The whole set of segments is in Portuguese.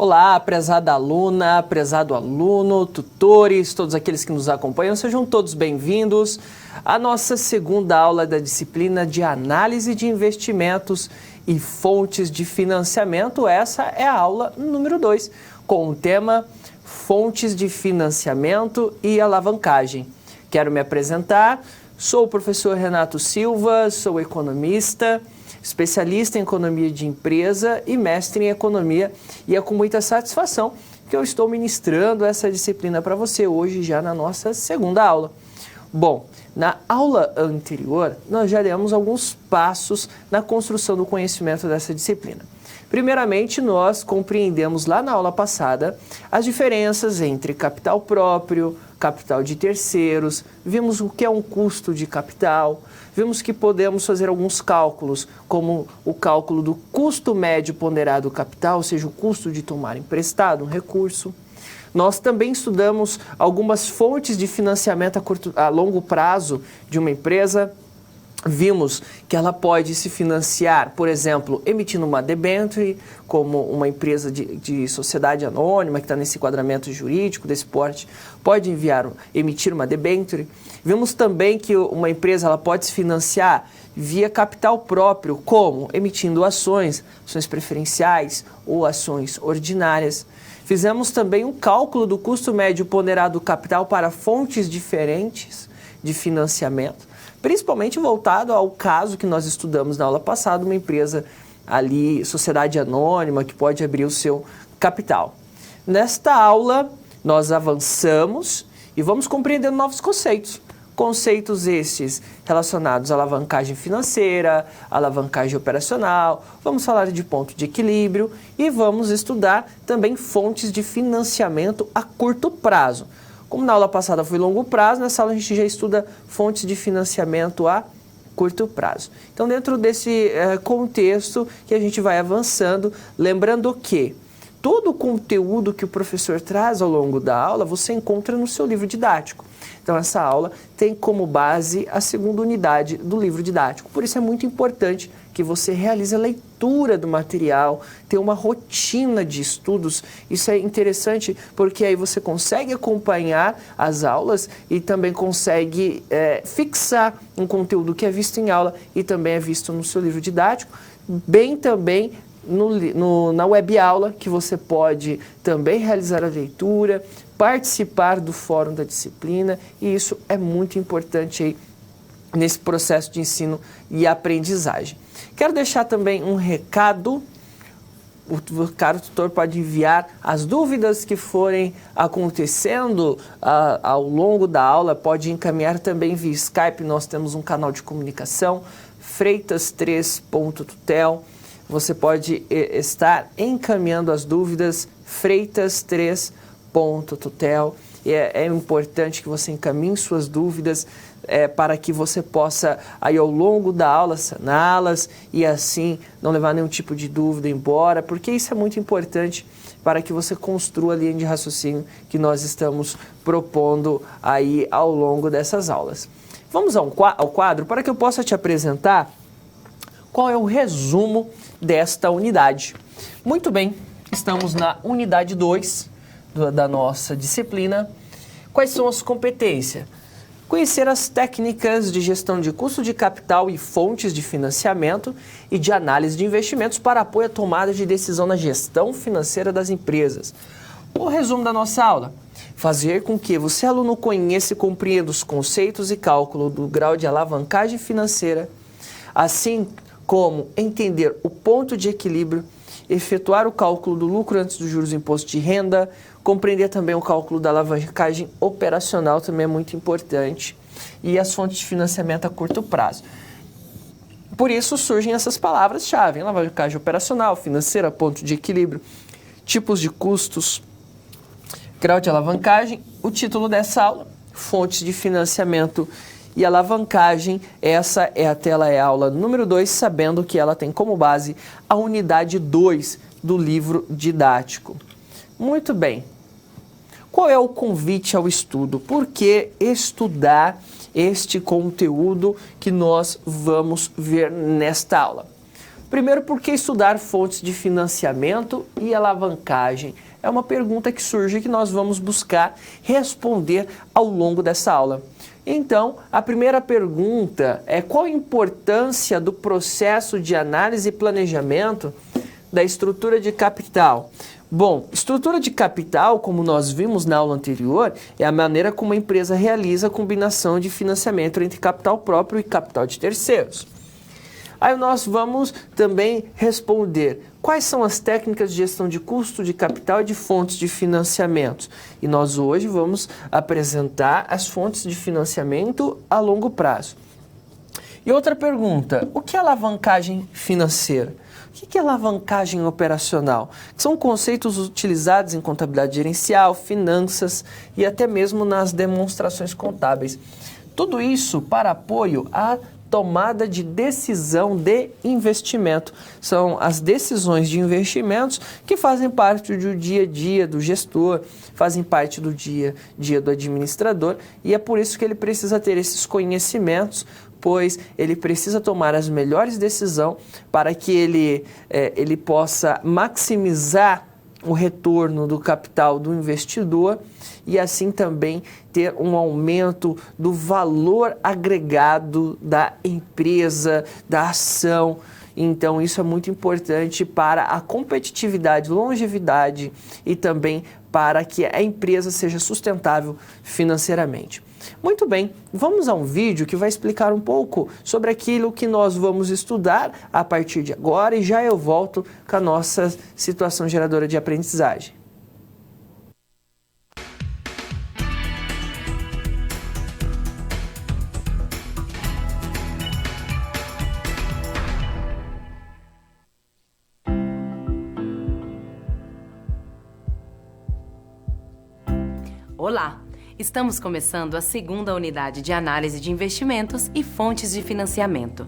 Olá, prezada aluna, prezado aluno, tutores, todos aqueles que nos acompanham, sejam todos bem-vindos à nossa segunda aula da disciplina de análise de investimentos e fontes de financiamento. Essa é a aula número 2, com o tema Fontes de Financiamento e Alavancagem. Quero me apresentar, sou o professor Renato Silva, sou economista, especialista em economia de empresa e mestre em economia, e é com muita satisfação que eu estou ministrando essa disciplina para você hoje, já na nossa segunda aula. Bom, na aula anterior, nós já demos alguns passos na construção do conhecimento dessa disciplina. Primeiramente, nós compreendemos lá na aula passada as diferenças entre capital próprio, capital de terceiros, vimos o que é um custo de capital, vimos que podemos fazer alguns cálculos, como o cálculo do custo médio ponderado do capital, ou seja, o custo de tomar emprestado um recurso. Nós também estudamos algumas fontes de financiamento a longo prazo de uma empresa. Vimos que ela pode se financiar, por exemplo, emitindo uma debênture, como uma empresa de sociedade anônima que está nesse enquadramento jurídico desse porte, pode emitir uma debênture. Vimos também que uma empresa ela pode se financiar via capital próprio, como emitindo ações preferenciais ou ações ordinárias. Fizemos também um cálculo do custo médio ponderado do capital para fontes diferentes de financiamento, principalmente voltado ao caso que nós estudamos na aula passada, uma empresa ali, sociedade anônima, que pode abrir o seu capital. Nesta aula, nós avançamos e vamos compreendendo novos conceitos. Conceitos estes relacionados à alavancagem financeira, alavancagem operacional, vamos falar de ponto de equilíbrio e vamos estudar também fontes de financiamento a curto prazo. Como na aula passada foi longo prazo, nessa aula a gente já estuda fontes de financiamento a curto prazo. Então, dentro desse contexto que a gente vai avançando, lembrando que todo o conteúdo que o professor traz ao longo da aula, você encontra no seu livro didático. Então, essa aula tem como base a segunda unidade do livro didático. Por isso é muito importante que você realize a leitura do material, tenha uma rotina de estudos. Isso é interessante porque aí você consegue acompanhar as aulas e também consegue fixar um conteúdo que é visto em aula e também é visto no seu livro didático, bem também na web aula, que você pode também realizar a leitura, participar do fórum da disciplina, e isso é muito importante aí nesse processo de ensino e aprendizagem. Quero deixar também um recado. O caro tutor pode enviar as dúvidas que forem acontecendo ao longo da aula, pode encaminhar também via Skype. Nós temos um canal de comunicação, freitas3.tutel. Você pode estar encaminhando as dúvidas, freitas3.tutel. É importante que você encaminhe suas dúvidas para que você possa, aí ao longo da aula, saná-las e assim não levar nenhum tipo de dúvida embora, porque isso é muito importante para que você construa a linha de raciocínio que nós estamos propondo aí ao longo dessas aulas. Vamos ao quadro para que eu possa te apresentar qual é o resumo desta unidade. Muito bem, estamos na unidade 2 da nossa disciplina. Quais são as competências? Conhecer as técnicas de gestão de custo de capital e fontes de financiamento e de análise de investimentos para apoio à tomada de decisão na gestão financeira das empresas. O resumo da nossa aula: fazer com que você, aluno, conheça e compreenda os conceitos e cálculo do grau de alavancagem financeira, assim como entender o ponto de equilíbrio, efetuar o cálculo do lucro antes dos juros do imposto de renda, compreender também o cálculo da alavancagem operacional, também é muito importante, e as fontes de financiamento a curto prazo. Por isso surgem essas palavras-chave: alavancagem operacional, financeira, ponto de equilíbrio, tipos de custos, grau de alavancagem. O título dessa aula: fontes de financiamento e alavancagem. Essa é a aula número 2, sabendo que ela tem como base a unidade 2 do livro didático. Muito bem. Qual é o convite ao estudo? Por que estudar este conteúdo que nós vamos ver nesta aula? Primeiro, por que estudar fontes de financiamento e alavancagem? É uma pergunta que surge que nós vamos buscar responder ao longo dessa aula. Então, a primeira pergunta é: qual a importância do processo de análise e planejamento da estrutura de capital? Bom, estrutura de capital, como nós vimos na aula anterior, é a maneira como a empresa realiza a combinação de financiamento entre capital próprio e capital de terceiros. Aí nós vamos também responder quais são as técnicas de gestão de custo de capital e de fontes de financiamento. E nós hoje vamos apresentar as fontes de financiamento a longo prazo. E outra pergunta: o que é alavancagem financeira? O que é alavancagem operacional? São conceitos utilizados em contabilidade gerencial, finanças e até mesmo nas demonstrações contábeis. Tudo isso para apoio à tomada de decisão de investimento. São as decisões de investimentos que fazem parte do dia a dia do gestor, fazem parte do dia a dia do administrador, e é por isso que ele precisa ter esses conhecimentos, pois ele precisa tomar as melhores decisões para que ele possa maximizar o retorno do capital do investidor e assim também ter um aumento do valor agregado da empresa, da ação. Então isso é muito importante para a competitividade, longevidade e também para que a empresa seja sustentável financeiramente. Muito bem, vamos a um vídeo que vai explicar um pouco sobre aquilo que nós vamos estudar a partir de agora e já eu volto com a nossa situação geradora de aprendizagem. Olá! Estamos começando a segunda unidade de análise de investimentos e fontes de financiamento.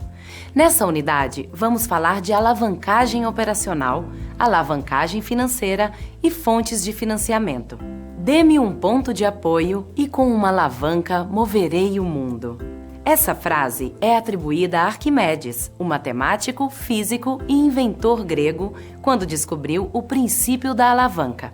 Nessa unidade, vamos falar de alavancagem operacional, alavancagem financeira e fontes de financiamento. Dê-me um ponto de apoio e com uma alavanca moverei o mundo. Essa frase é atribuída a Arquimedes, o matemático, físico e inventor grego, quando descobriu o princípio da alavanca.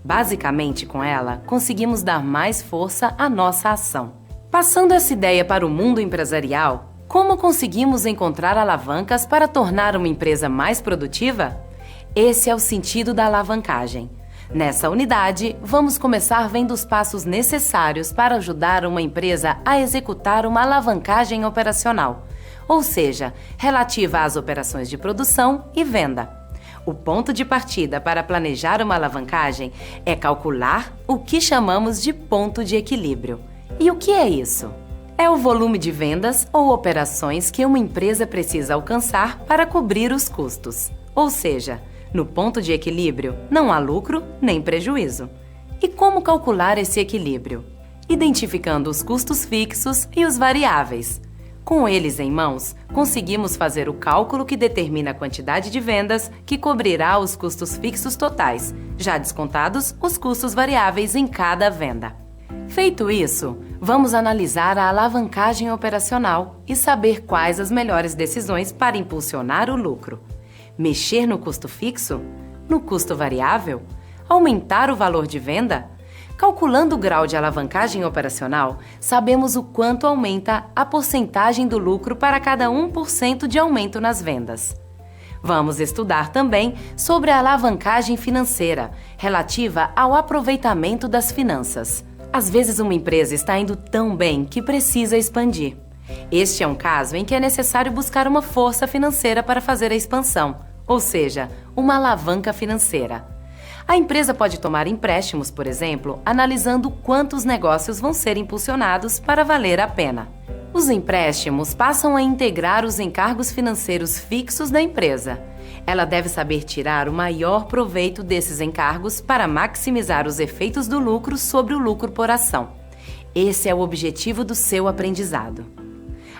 Basicamente, com ela, conseguimos dar mais força à nossa ação. Passando essa ideia para o mundo empresarial, como conseguimos encontrar alavancas para tornar uma empresa mais produtiva? Esse é o sentido da alavancagem. Nessa unidade, vamos começar vendo os passos necessários para ajudar uma empresa a executar uma alavancagem operacional, ou seja, relativa às operações de produção e venda. O ponto de partida para planejar uma alavancagem é calcular o que chamamos de ponto de equilíbrio. E o que é isso? É o volume de vendas ou operações que uma empresa precisa alcançar para cobrir os custos. Ou seja, no ponto de equilíbrio não há lucro nem prejuízo. E como calcular esse equilíbrio? Identificando os custos fixos e os variáveis. Com eles em mãos, conseguimos fazer o cálculo que determina a quantidade de vendas que cobrirá os custos fixos totais, já descontados os custos variáveis em cada venda. Feito isso, vamos analisar a alavancagem operacional e saber quais as melhores decisões para impulsionar o lucro. Mexer no custo fixo? No custo variável? Aumentar o valor de venda? Calculando o grau de alavancagem operacional, sabemos o quanto aumenta a porcentagem do lucro para cada 1% de aumento nas vendas. Vamos estudar também sobre a alavancagem financeira, relativa ao aproveitamento das finanças. Às vezes uma empresa está indo tão bem que precisa expandir. Este é um caso em que é necessário buscar uma força financeira para fazer a expansão, ou seja, uma alavanca financeira. A empresa pode tomar empréstimos, por exemplo, analisando quantos negócios vão ser impulsionados para valer a pena. Os empréstimos passam a integrar os encargos financeiros fixos da empresa. Ela deve saber tirar o maior proveito desses encargos para maximizar os efeitos do lucro sobre o lucro por ação. Esse é o objetivo do seu aprendizado.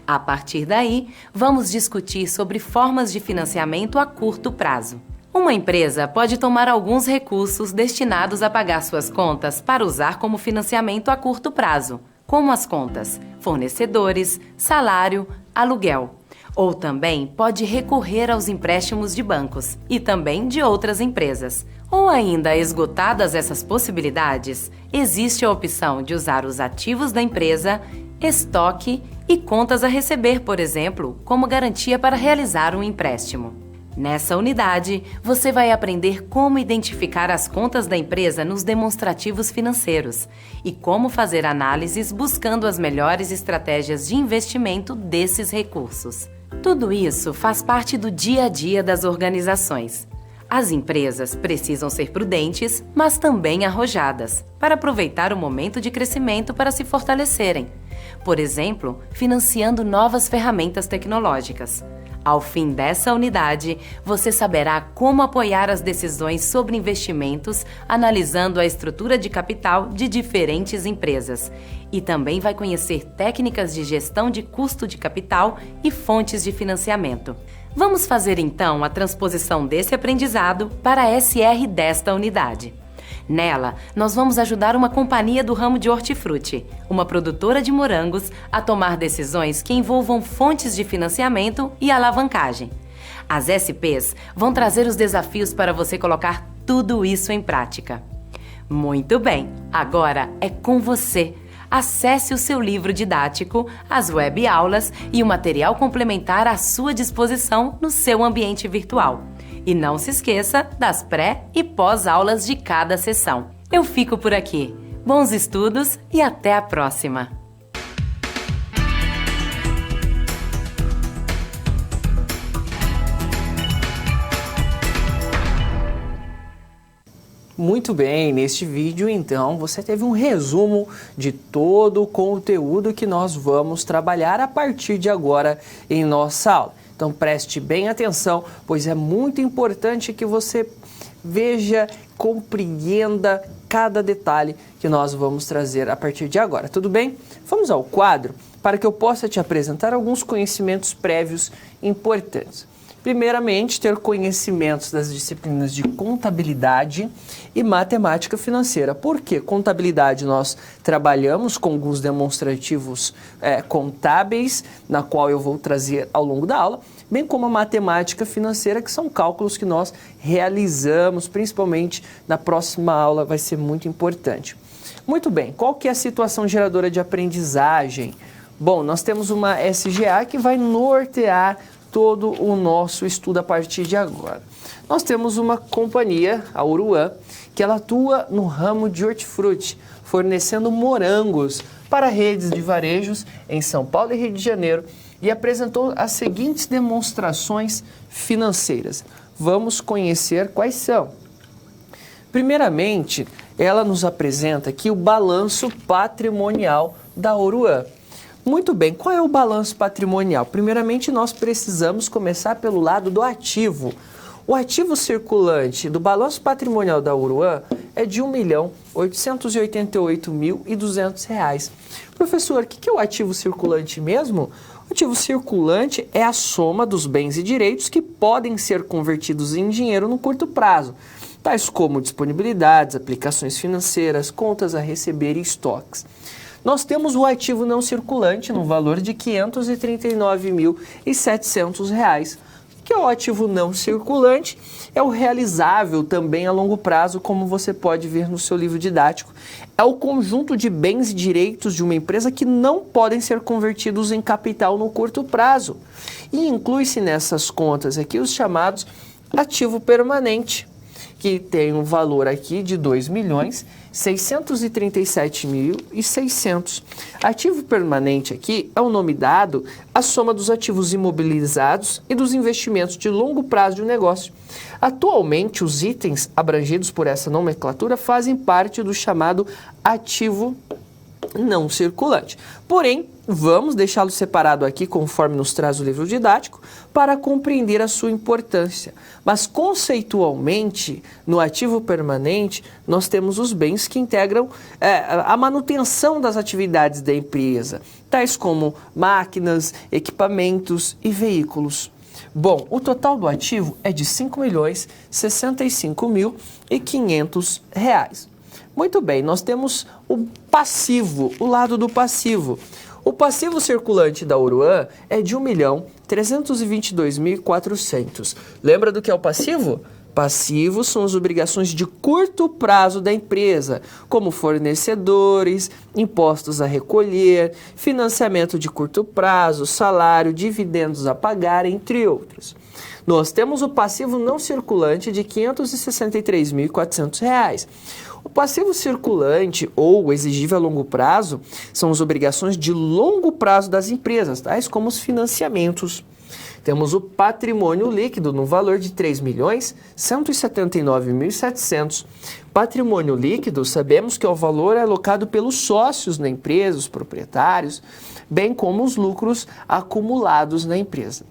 A partir daí, vamos discutir sobre formas de financiamento a curto prazo. Uma empresa pode tomar alguns recursos destinados a pagar suas contas para usar como financiamento a curto prazo, como as contas fornecedores, salário, aluguel. Ou também pode recorrer aos empréstimos de bancos e também de outras empresas. Ou ainda, esgotadas essas possibilidades, existe a opção de usar os ativos da empresa, estoque e contas a receber, por exemplo, como garantia para realizar um empréstimo. Nessa unidade, você vai aprender como identificar as contas da empresa nos demonstrativos financeiros e como fazer análises buscando as melhores estratégias de investimento desses recursos. Tudo isso faz parte do dia a dia das organizações. As empresas precisam ser prudentes, mas também arrojadas, para aproveitar o momento de crescimento para se fortalecerem. Por exemplo, financiando novas ferramentas tecnológicas. Ao fim dessa unidade, você saberá como apoiar as decisões sobre investimentos, analisando a estrutura de capital de diferentes empresas. E também vai conhecer técnicas de gestão de custo de capital e fontes de financiamento. Vamos fazer então a transposição desse aprendizado para a SR desta unidade. Nela, nós vamos ajudar uma companhia do ramo de hortifruti, uma produtora de morangos, a tomar decisões que envolvam fontes de financiamento e alavancagem. As SPs vão trazer os desafios para você colocar tudo isso em prática. Muito bem, agora é com você. Acesse o seu livro didático, as web aulas e o material complementar à sua disposição no seu ambiente virtual. E não se esqueça das pré- e pós-aulas de cada sessão. Eu fico por aqui. Bons estudos e até a próxima! Muito bem, neste vídeo então você teve um resumo de todo o conteúdo que nós vamos trabalhar a partir de agora em nossa aula. Então preste bem atenção, pois é muito importante que você veja, compreenda cada detalhe que nós vamos trazer a partir de agora, tudo bem? Vamos ao quadro para que eu possa te apresentar alguns conhecimentos prévios importantes. Primeiramente, ter conhecimentos das disciplinas de contabilidade e matemática financeira. Por quê? Contabilidade nós trabalhamos com alguns demonstrativos contábeis, na qual eu vou trazer ao longo da aula, bem como a matemática financeira, que são cálculos que nós realizamos, principalmente na próxima aula, vai ser muito importante. Muito bem, qual que é a situação geradora de aprendizagem? Bom, nós temos uma SGA que vai nortear todo o nosso estudo a partir de agora. Nós temos uma companhia, a Oruan, que ela atua no ramo de hortifruti, fornecendo morangos para redes de varejos em São Paulo e Rio de Janeiro e apresentou as seguintes demonstrações financeiras. Vamos conhecer quais são. Primeiramente, ela nos apresenta aqui o balanço patrimonial da Oruan. Muito bem, qual é o balanço patrimonial? Primeiramente, nós precisamos começar pelo lado do ativo. O ativo circulante do balanço patrimonial da Oruan é de R$ 1.888.200. Professor, o que é o ativo circulante mesmo? O ativo circulante é a soma dos bens e direitos que podem ser convertidos em dinheiro no curto prazo, tais como disponibilidades, aplicações financeiras, contas a receber e estoques. Nós temos o ativo não circulante no valor de R$ 539.700. O que é o ativo não circulante? É o realizável também a longo prazo, como você pode ver no seu livro didático. É o conjunto de bens e direitos de uma empresa que não podem ser convertidos em capital no curto prazo. E inclui-se nessas contas aqui os chamados ativo permanente, que tem um valor aqui de R$ 2.637.600. Ativo permanente aqui é o nome dado à soma dos ativos imobilizados e dos investimentos de longo prazo de um negócio. Atualmente, os itens abrangidos por essa nomenclatura fazem parte do chamado ativo não circulante. Porém, vamos deixá-lo separado aqui, conforme nos traz o livro didático, para compreender a sua importância. Mas, conceitualmente, no ativo permanente, nós temos os bens que integram a manutenção das atividades da empresa, tais como máquinas, equipamentos e veículos. Bom, o total do ativo é de R$ 5.065.500. Muito bem, nós temos o passivo, o lado do passivo. O passivo circulante da Oruan é de R$ 322.400. Lembra do que é o passivo? Passivos são as obrigações de curto prazo da empresa, como fornecedores, impostos a recolher, financiamento de curto prazo, salário, dividendos a pagar, entre outros. Nós temos o passivo não circulante de R$ 563.400. O passivo circulante ou exigível a longo prazo são as obrigações de longo prazo das empresas, tais como os financiamentos. Temos o patrimônio líquido no valor de R$ 3.179.700. Patrimônio líquido, sabemos que é o valor alocado pelos sócios na empresa, os proprietários, bem como os lucros acumulados na empresa.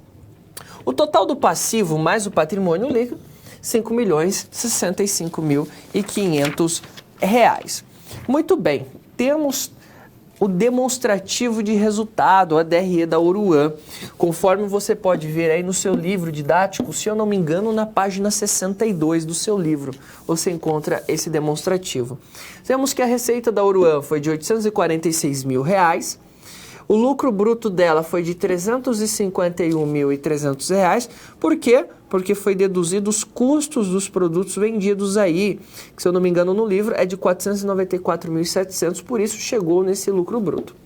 O total do passivo mais o patrimônio líquido, R$ 5.065.500. Muito bem, temos o demonstrativo de resultado, a DRE da Oruan, conforme você pode ver aí no seu livro didático, se eu não me engano, na página 62 do seu livro, você encontra esse demonstrativo. Temos que a receita da Oruan foi de R$ 846.000, o lucro bruto dela foi de R$ 351.300, por quê? Porque foi deduzido os custos dos produtos vendidos aí, que se eu não me engano no livro é de R$ 494.700, por isso chegou nesse lucro bruto.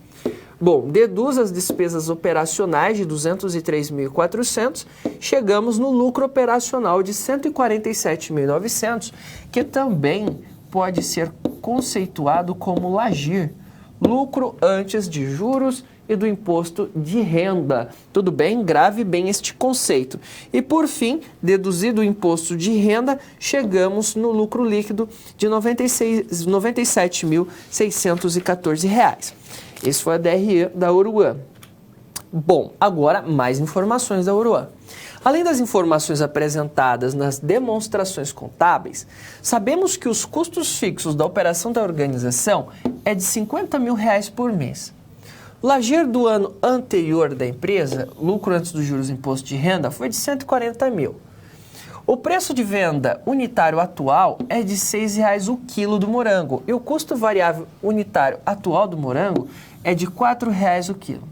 Bom, deduz as despesas operacionais de R$ 203.400, chegamos no lucro operacional de R$ 147.900, que também pode ser conceituado como LAGIR, lucro antes de juros e do imposto de renda. Tudo bem? Grave bem este conceito. E por fim, deduzido o imposto de renda, chegamos no lucro líquido de R$ 97.614. Esse foi a DRE da Oruan. Bom, agora mais informações da Oruan. Além das informações apresentadas nas demonstrações contábeis, sabemos que os custos fixos da operação da organização é de R$ 50.000 por mês. O LAGIR do ano anterior da empresa, lucro antes dos juros e imposto de renda, foi de R$ 140.000. O preço de venda unitário atual é de R$ 6,00 o quilo do morango e o custo variável unitário atual do morango é de R$ 4,00 o quilo.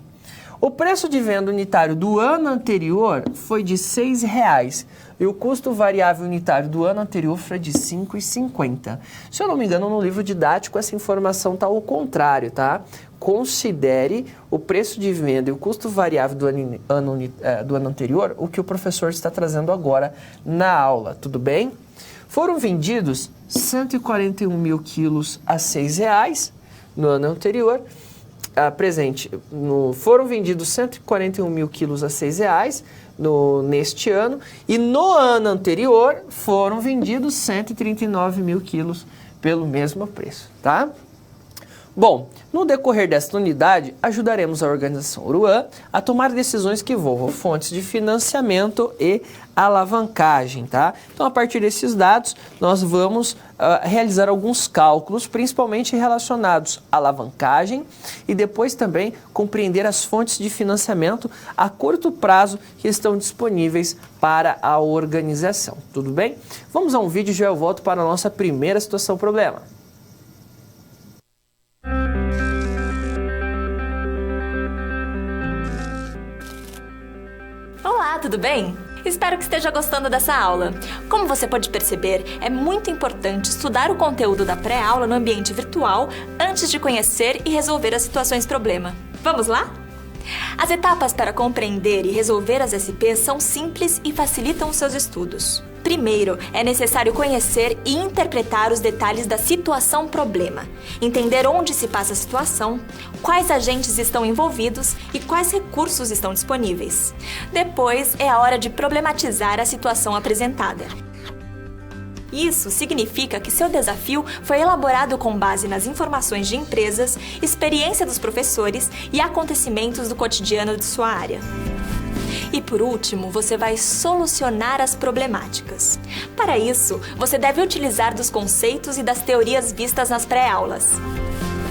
O preço de venda unitário do ano anterior foi de R$ 6,00 e o custo variável unitário do ano anterior foi de R$ 5,50. Se eu não me engano, no livro didático essa informação está ao contrário, tá? Considere o preço de venda e o custo variável do ano anterior, o que o professor está trazendo agora na aula, tudo bem? Foram vendidos 141.000 quilos a R$ 6,00 no ano anterior. Foram vendidos 141.000 quilos a R$ 6,00 neste ano e no ano anterior foram vendidos 139.000 quilos pelo mesmo preço, tá? Bom, no decorrer desta unidade, ajudaremos a organização Oruan a tomar decisões que envolvam fontes de financiamento e alavancagem, tá? Então, a partir desses dados, nós vamos realizar alguns cálculos, principalmente relacionados à alavancagem e depois também compreender as fontes de financiamento a curto prazo que estão disponíveis para a organização, tudo bem? Vamos a um vídeo e já eu volto para a nossa primeira situação problema. Olá, tudo bem? Espero que esteja gostando dessa aula. Como você pode perceber, é muito importante estudar o conteúdo da pré-aula no ambiente virtual antes de conhecer e resolver as situações problema. Vamos lá? As etapas para compreender e resolver as SPs são simples e facilitam os seus estudos. Primeiro, é necessário conhecer e interpretar os detalhes da situação problema, entender onde se passa a situação, quais agentes estão envolvidos e quais recursos estão disponíveis. Depois, é a hora de problematizar a situação apresentada. Isso significa que seu desafio foi elaborado com base nas informações de empresas, experiência dos professores e acontecimentos do cotidiano de sua área. E por último, você vai solucionar as problemáticas. Para isso, você deve utilizar dos conceitos e das teorias vistas nas pré-aulas.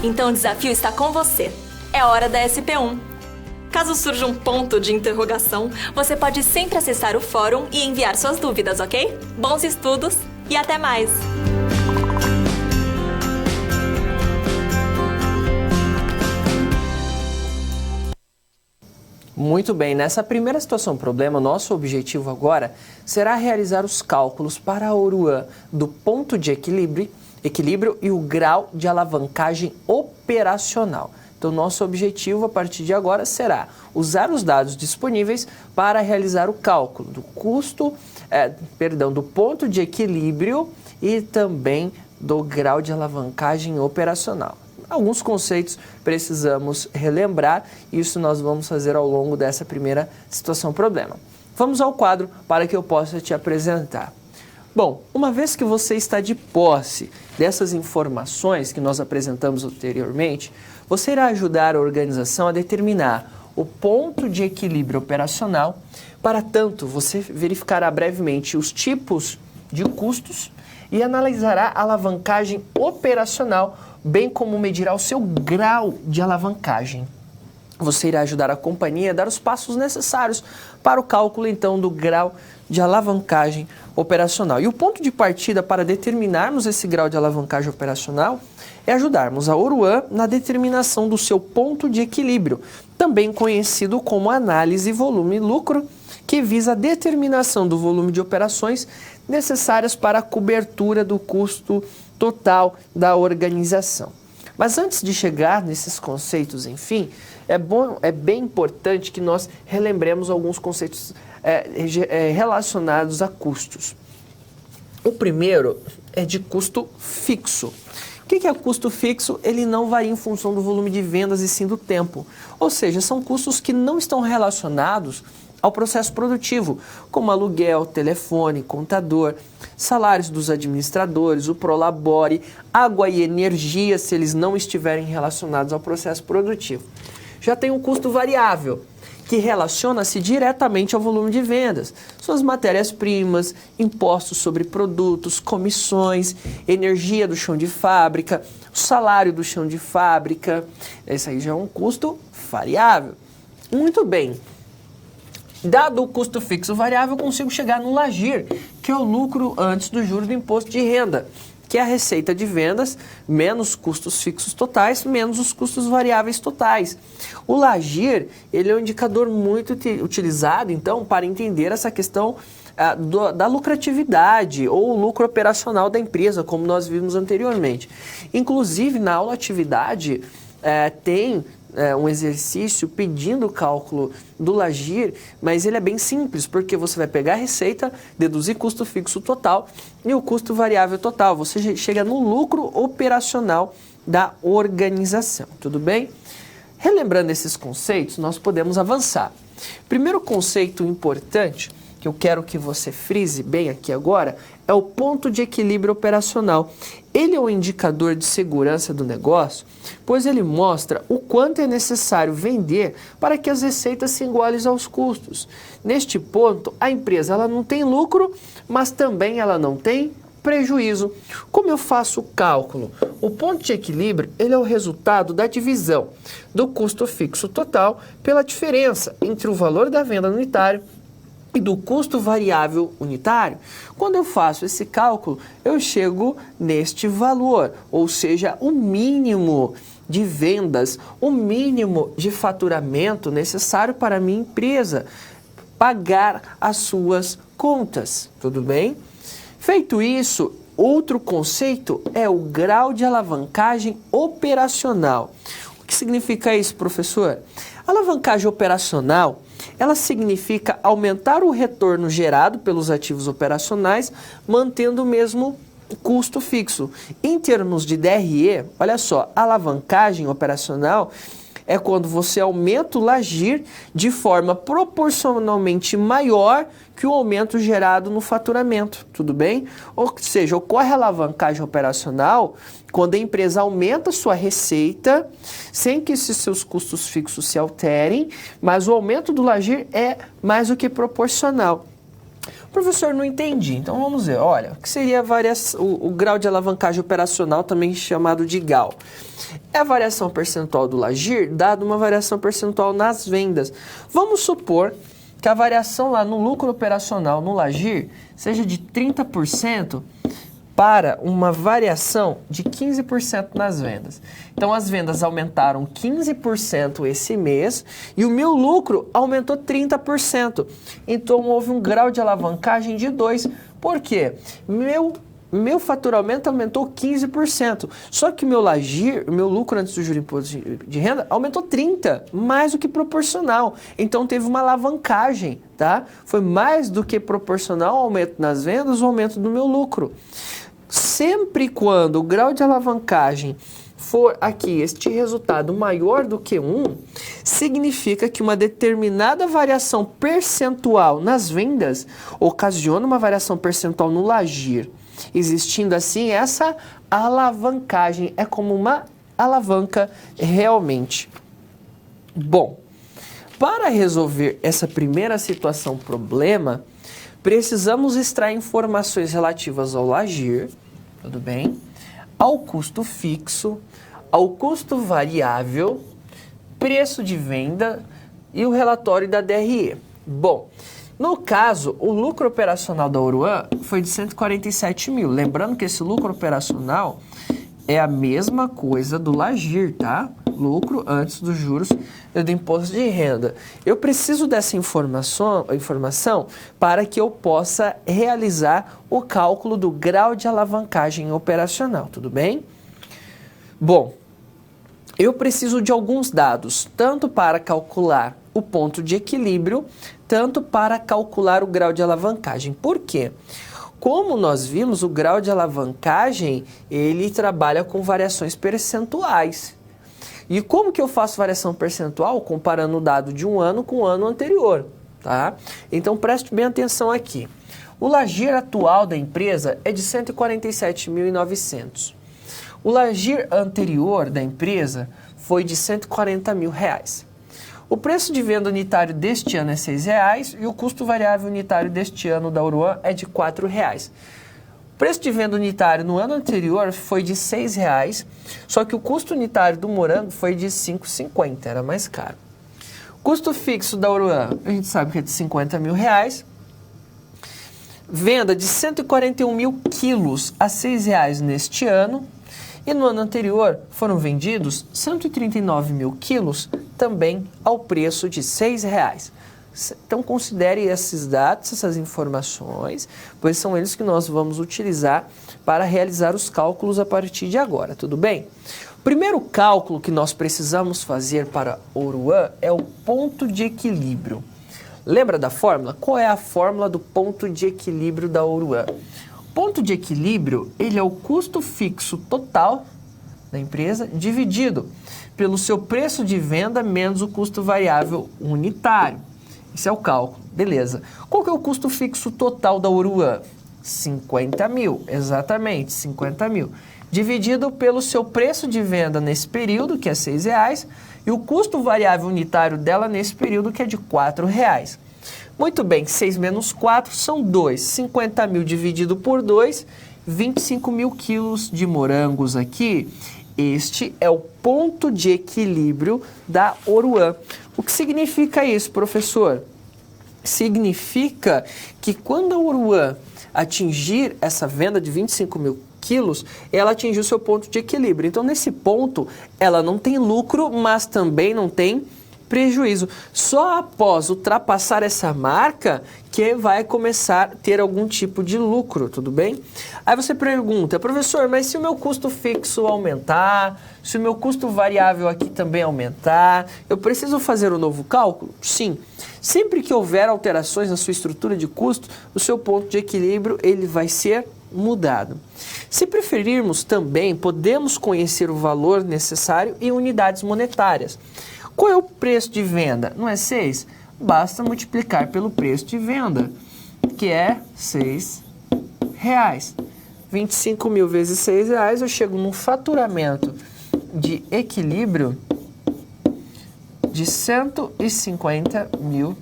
Então o desafio está com você. É hora da SP1. Caso surja um ponto de interrogação, você pode sempre acessar o fórum e enviar suas dúvidas, ok? Bons estudos e até mais! Muito bem, nessa primeira situação problema, nosso objetivo agora será realizar os cálculos para a ORUAN do ponto de equilíbrio e o grau de alavancagem operacional. Então, nosso objetivo a partir de agora será usar os dados disponíveis para realizar o cálculo do do ponto de equilíbrio e também do grau de alavancagem operacional. Alguns conceitos precisamos relembrar, e isso nós vamos fazer ao longo dessa primeira situação problema. Vamos ao quadro para que eu possa te apresentar. Bom, uma vez que você está de posse dessas informações que nós apresentamos anteriormente, você irá ajudar a organização a determinar o ponto de equilíbrio operacional. Para tanto, você verificará brevemente os tipos de custos e analisará a alavancagem operacional, bem como medirá o seu grau de alavancagem. Você irá ajudar a companhia a dar os passos necessários para o cálculo, então, do grau de alavancagem operacional. E o ponto de partida para determinarmos esse grau de alavancagem operacional é ajudarmos a ORUAN na determinação do seu ponto de equilíbrio, também conhecido como análise volume-lucro, que visa a determinação do volume de operações necessárias para a cobertura do custo total da organização. Mas antes de chegar nesses conceitos, enfim, é bem importante que nós relembremos alguns conceitos relacionados a custos. O primeiro é de custo fixo. O que é custo fixo? Ele não varia em função do volume de vendas e sim do tempo. Ou seja, são custos que não estão relacionados ao processo produtivo, como aluguel, telefone, contador, salários dos administradores, o prolabore, água e energia, se eles não estiverem relacionados ao processo produtivo. Já tem um custo variável, que relaciona-se diretamente ao volume de vendas. Suas matérias-primas, impostos sobre produtos, comissões, energia do chão de fábrica, o salário do chão de fábrica. Esse aí já é um custo variável. Muito bem. Dado o custo fixo variável, eu consigo chegar no LAGIR, que é o lucro antes do juro do imposto de renda, que é a receita de vendas menos custos fixos totais, menos os custos variáveis totais. O LAGIR, ele é um indicador muito utilizado, então, para entender essa questão da lucratividade ou lucro operacional da empresa, como nós vimos anteriormente. Inclusive, na aula atividade, tem um exercício pedindo o cálculo do LAGIR, mas ele é bem simples, porque você vai pegar a receita, deduzir custo fixo total e o custo variável total. Você chega no lucro operacional da organização, tudo bem? Relembrando esses conceitos, nós podemos avançar. Primeiro conceito importante que eu quero que você frise bem aqui agora é o ponto de equilíbrio operacional. Ele é um indicador de segurança do negócio, pois ele mostra o quanto é necessário vender para que as receitas se igualem aos custos. Neste ponto, a empresa ela não tem lucro, mas também ela não tem prejuízo. Como eu faço o cálculo? O ponto de equilíbrio ele é o resultado da divisão do custo fixo total pela diferença entre o valor da venda unitária e do custo variável unitário. Quando eu faço esse cálculo, eu chego neste valor, ou seja, o mínimo de vendas, o mínimo de faturamento necessário para a minha empresa pagar as suas contas, tudo bem? Feito isso, outro conceito é o grau de alavancagem operacional. O que significa isso, professor? Alavancagem operacional, ela significa aumentar o retorno gerado pelos ativos operacionais, mantendo o mesmo custo fixo. Em termos de DRE, olha só, alavancagem operacional é quando você aumenta o LAGIR de forma proporcionalmente maior que o aumento gerado no faturamento, tudo bem? Ou seja, ocorre a alavancagem operacional quando a empresa aumenta sua receita sem que esses seus custos fixos se alterem, mas o aumento do LAGIR é mais do que proporcional. Professor, não entendi. Então vamos ver. Olha, o que seria o grau de alavancagem operacional, também chamado de GAL? É a variação percentual do LAGIR dado uma variação percentual nas vendas. Vamos supor que a variação lá no lucro operacional no LAGIR seja de 30%, para uma variação de 15% nas vendas. Então, as vendas aumentaram 15% esse mês e o meu lucro aumentou 30%. Então, houve um grau de alavancagem de 2. Por quê? Meu faturamento aumentou 15%. Só que o meu lucro antes do juro e imposto de renda aumentou 30%, mais do que proporcional. Então teve uma alavancagem, tá? Foi mais do que proporcional ao aumento nas vendas, o aumento do meu lucro. Sempre quando o grau de alavancagem for aqui este resultado maior do que 1, significa que uma determinada variação percentual nas vendas ocasiona uma variação percentual no LAGIR. Existindo assim essa alavancagem, é como uma alavanca realmente. Bom, para resolver essa primeira situação problema, precisamos extrair informações relativas ao LAGIR, tudo bem? Ao custo fixo, ao custo variável, preço de venda e o relatório da DRE. Bom, no caso, o lucro operacional da Oruan foi de 147 mil. Lembrando que esse lucro operacional é a mesma coisa do LAGIR, tá? Lucro antes dos juros e do imposto de renda. Eu preciso dessa informação para que eu possa realizar o cálculo do grau de alavancagem operacional, tudo bem? Bom, eu preciso de alguns dados, tanto para calcular o ponto de equilíbrio, tanto para calcular o grau de alavancagem. Por quê? Como nós vimos, o grau de alavancagem, ele trabalha com variações percentuais. E como que eu faço variação percentual? Comparando o dado de um ano com o ano anterior, tá? Então preste bem atenção aqui. O LAGIR atual da empresa é de 147.900. O LAGIR anterior da empresa foi de 140 mil reais. O preço de venda unitário deste ano é R$ 6,00 e o custo variável unitário deste ano da Oruan é de R$ 4,00. O preço de venda unitário no ano anterior foi de R$ 6,00, só que o custo unitário do morango foi de R$ 5,50, era mais caro. O custo fixo da Oruan, a gente sabe que é de R$ 50 mil reais. Venda de 141 mil quilos a R$ 6,00 neste ano. E no ano anterior foram vendidos 139 mil quilos, também ao preço de R$ 6,00. Então considere esses dados, essas informações, pois são eles que nós vamos utilizar para realizar os cálculos a partir de agora, tudo bem? O primeiro cálculo que nós precisamos fazer para Oruan é o ponto de equilíbrio. Lembra da fórmula? Qual é a fórmula do ponto de equilíbrio da Oruan? Ponto de equilíbrio, ele é o custo fixo total da empresa dividido pelo seu preço de venda menos o custo variável unitário. Esse é o cálculo, beleza. Qual que é o custo fixo total da Oruan? 50 mil, exatamente, 50 mil. Dividido pelo seu preço de venda nesse período, que é R$ 6,00, e o custo variável unitário dela nesse período, que é de R$ 4,00. Muito bem, 6 menos 4 são 2. 50 mil dividido por 2, 25 mil quilos de morangos aqui. Este é o ponto de equilíbrio da Oruan. O que significa isso, professor? Significa que quando a Oruan atingir essa venda de 25 mil quilos, ela atingiu seu ponto de equilíbrio. Então, nesse ponto, ela não tem lucro, mas também não tem prejuízo. Só após ultrapassar essa marca que vai começar a ter algum tipo de lucro, tudo bem? Aí você pergunta, professor, mas se o meu custo fixo aumentar, se o meu custo variável aqui também aumentar, eu preciso fazer um novo cálculo? Sim. Sempre que houver alterações na sua estrutura de custo, o seu ponto de equilíbrio ele vai ser mudado. Se preferirmos também, podemos conhecer o valor necessário em unidades monetárias. Qual é o preço de venda? Não é 6? Basta multiplicar pelo preço de venda, que é R$ 6,00. 25 mil vezes R$ 6,00, eu chego num faturamento de equilíbrio de R$ 150 mil.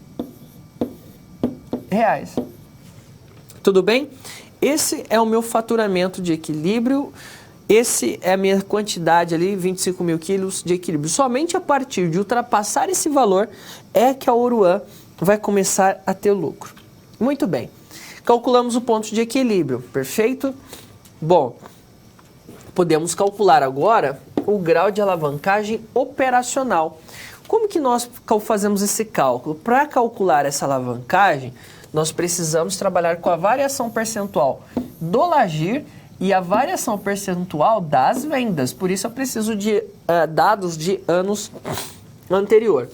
Tudo bem? Esse é o meu faturamento de equilíbrio. Esse é a minha quantidade ali, 25 mil quilos de equilíbrio. Somente a partir de ultrapassar esse valor é que a Oruan vai começar a ter lucro. Muito bem. Calculamos o ponto de equilíbrio, perfeito? Bom, podemos calcular agora o grau de alavancagem operacional. Como que nós fazemos esse cálculo? Para calcular essa alavancagem, nós precisamos trabalhar com a variação percentual do LAGIR e a variação percentual das vendas. Por isso eu preciso de dados de anos anterior.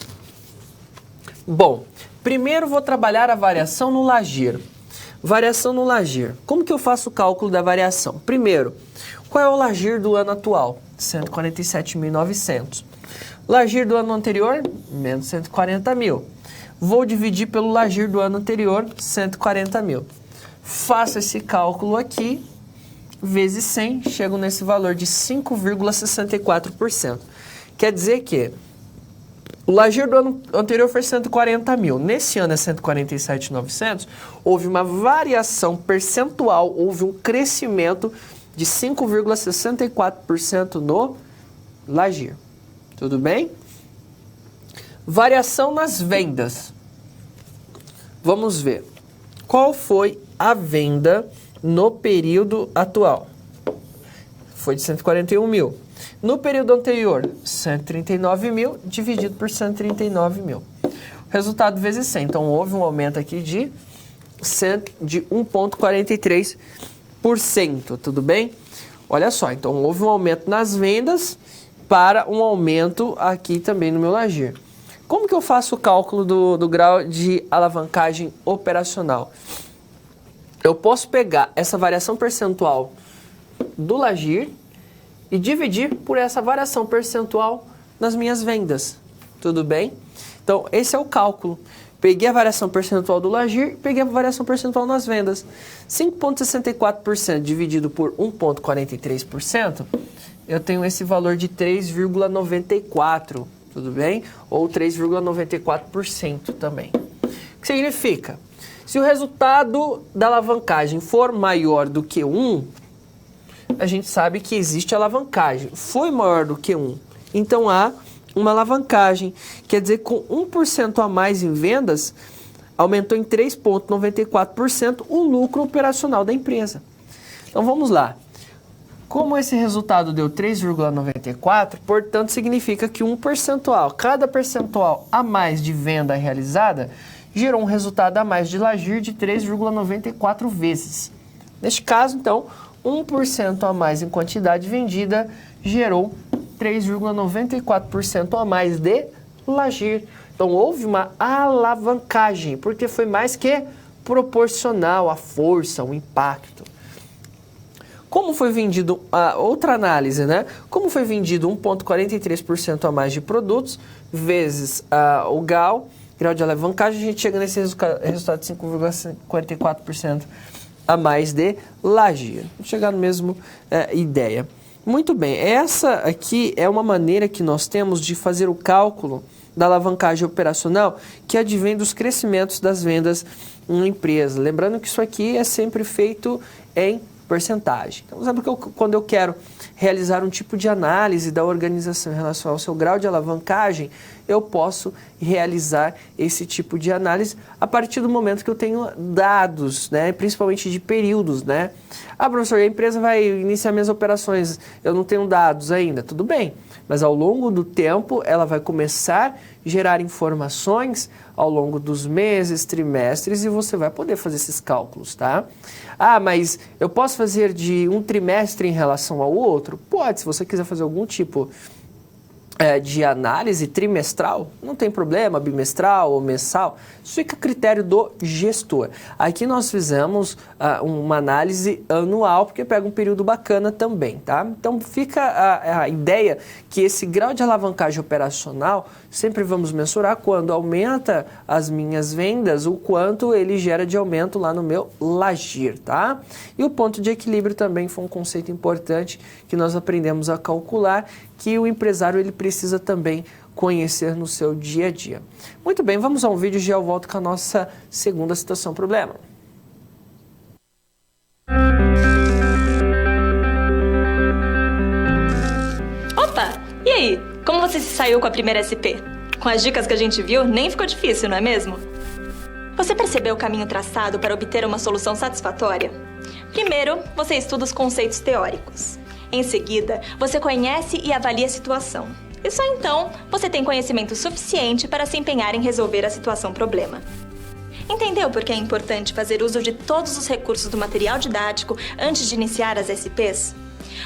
Bom, primeiro vou trabalhar a variação no LAGIR. Variação no LAGIR. Como que eu faço o cálculo da variação? Primeiro, qual é o LAGIR do ano atual? 147.900. LAGIR do ano anterior? Menos 140 mil. Vou dividir pelo LAGIR do ano anterior, 140 mil. Faço esse cálculo aqui, vezes 100, chego nesse valor de 5,64%. Quer dizer que o LAGIR do ano anterior foi 140 mil. Nesse ano é 147.900. Houve uma variação percentual, houve um crescimento de 5,64% no LAGIR. Tudo bem? Variação nas vendas. Vamos ver. Qual foi a venda no período atual? Foi de 141 mil. No período anterior, 139 mil dividido por 139 mil. Resultado vezes 100. Então, houve um aumento aqui de 1,43%. Tudo bem? Olha só. Então, houve um aumento nas vendas para um aumento aqui também no meu LAGIR. Como que eu faço o cálculo do grau de alavancagem operacional? Eu posso pegar essa variação percentual do LAGIR e dividir por essa variação percentual nas minhas vendas. Tudo bem? Então, esse é o cálculo. Peguei a variação percentual do LAGIR e peguei a variação percentual nas vendas. 5,64% dividido por 1,43%, eu tenho esse valor de 3,94%. Tudo bem? Ou 3,94% também. O que significa? Se o resultado da alavancagem for maior do que 1, a gente sabe que existe alavancagem. Foi maior do que 1, então há uma alavancagem. Quer dizer, com 1% a mais em vendas, aumentou em 3,94% o lucro operacional da empresa. Então vamos lá. Como esse resultado deu 3,94, portanto, significa que cada percentual a mais de venda realizada gerou um resultado a mais de LAGIR de 3,94 vezes. Neste caso, então, 1% a mais em quantidade vendida gerou 3,94% a mais de LAGIR. Então, houve uma alavancagem, porque foi mais que proporcional à força, ao impacto. Como foi vendido, outra análise, né? Como foi vendido 1,43% a mais de produtos, vezes o grau de alavancagem, a gente chega nesse resultado de 5,54% a mais de LAGIR. Vamos chegar no mesmo ideia. Muito bem, essa aqui é uma maneira que nós temos de fazer o cálculo da alavancagem operacional que advém dos crescimentos das vendas em empresa. Lembrando que isso aqui é sempre feito em porcentagem. Então, sabe que quando eu quero realizar um tipo de análise da organização em relação ao seu grau de alavancagem, eu posso realizar esse tipo de análise a partir do momento que eu tenho dados, né, principalmente de períodos, né? Ah, professor, a empresa vai iniciar minhas operações, eu não tenho dados ainda. Tudo bem, mas ao longo do tempo ela vai começar a gerar informações ao longo dos meses, trimestres, e você vai poder fazer esses cálculos, tá? Ah, mas eu posso fazer de um trimestre em relação ao outro? Pode, se você quiser fazer algum tipo de análise trimestral, não tem problema, bimestral ou mensal, isso fica a critério do gestor. Aqui nós fizemos uma análise anual, porque pega um período bacana também, tá? Então fica a ideia que esse grau de alavancagem operacional sempre vamos mensurar quando aumenta as minhas vendas, o quanto ele gera de aumento lá no meu LAGIR, tá? E o ponto de equilíbrio também foi um conceito importante que nós aprendemos a calcular, que o empresário ele precisa também conhecer no seu dia a dia. Muito bem, vamos a um vídeo e já eu volto com a nossa segunda situação problema. Opa! E aí? Como você se saiu com a primeira SP? Com as dicas que a gente viu, nem ficou difícil, não é mesmo? Você percebeu o caminho traçado para obter uma solução satisfatória? Primeiro, você estuda os conceitos teóricos. Em seguida, você conhece e avalia a situação. E só então, você tem conhecimento suficiente para se empenhar em resolver a situação-problema. Entendeu por que é importante fazer uso de todos os recursos do material didático antes de iniciar as SPs?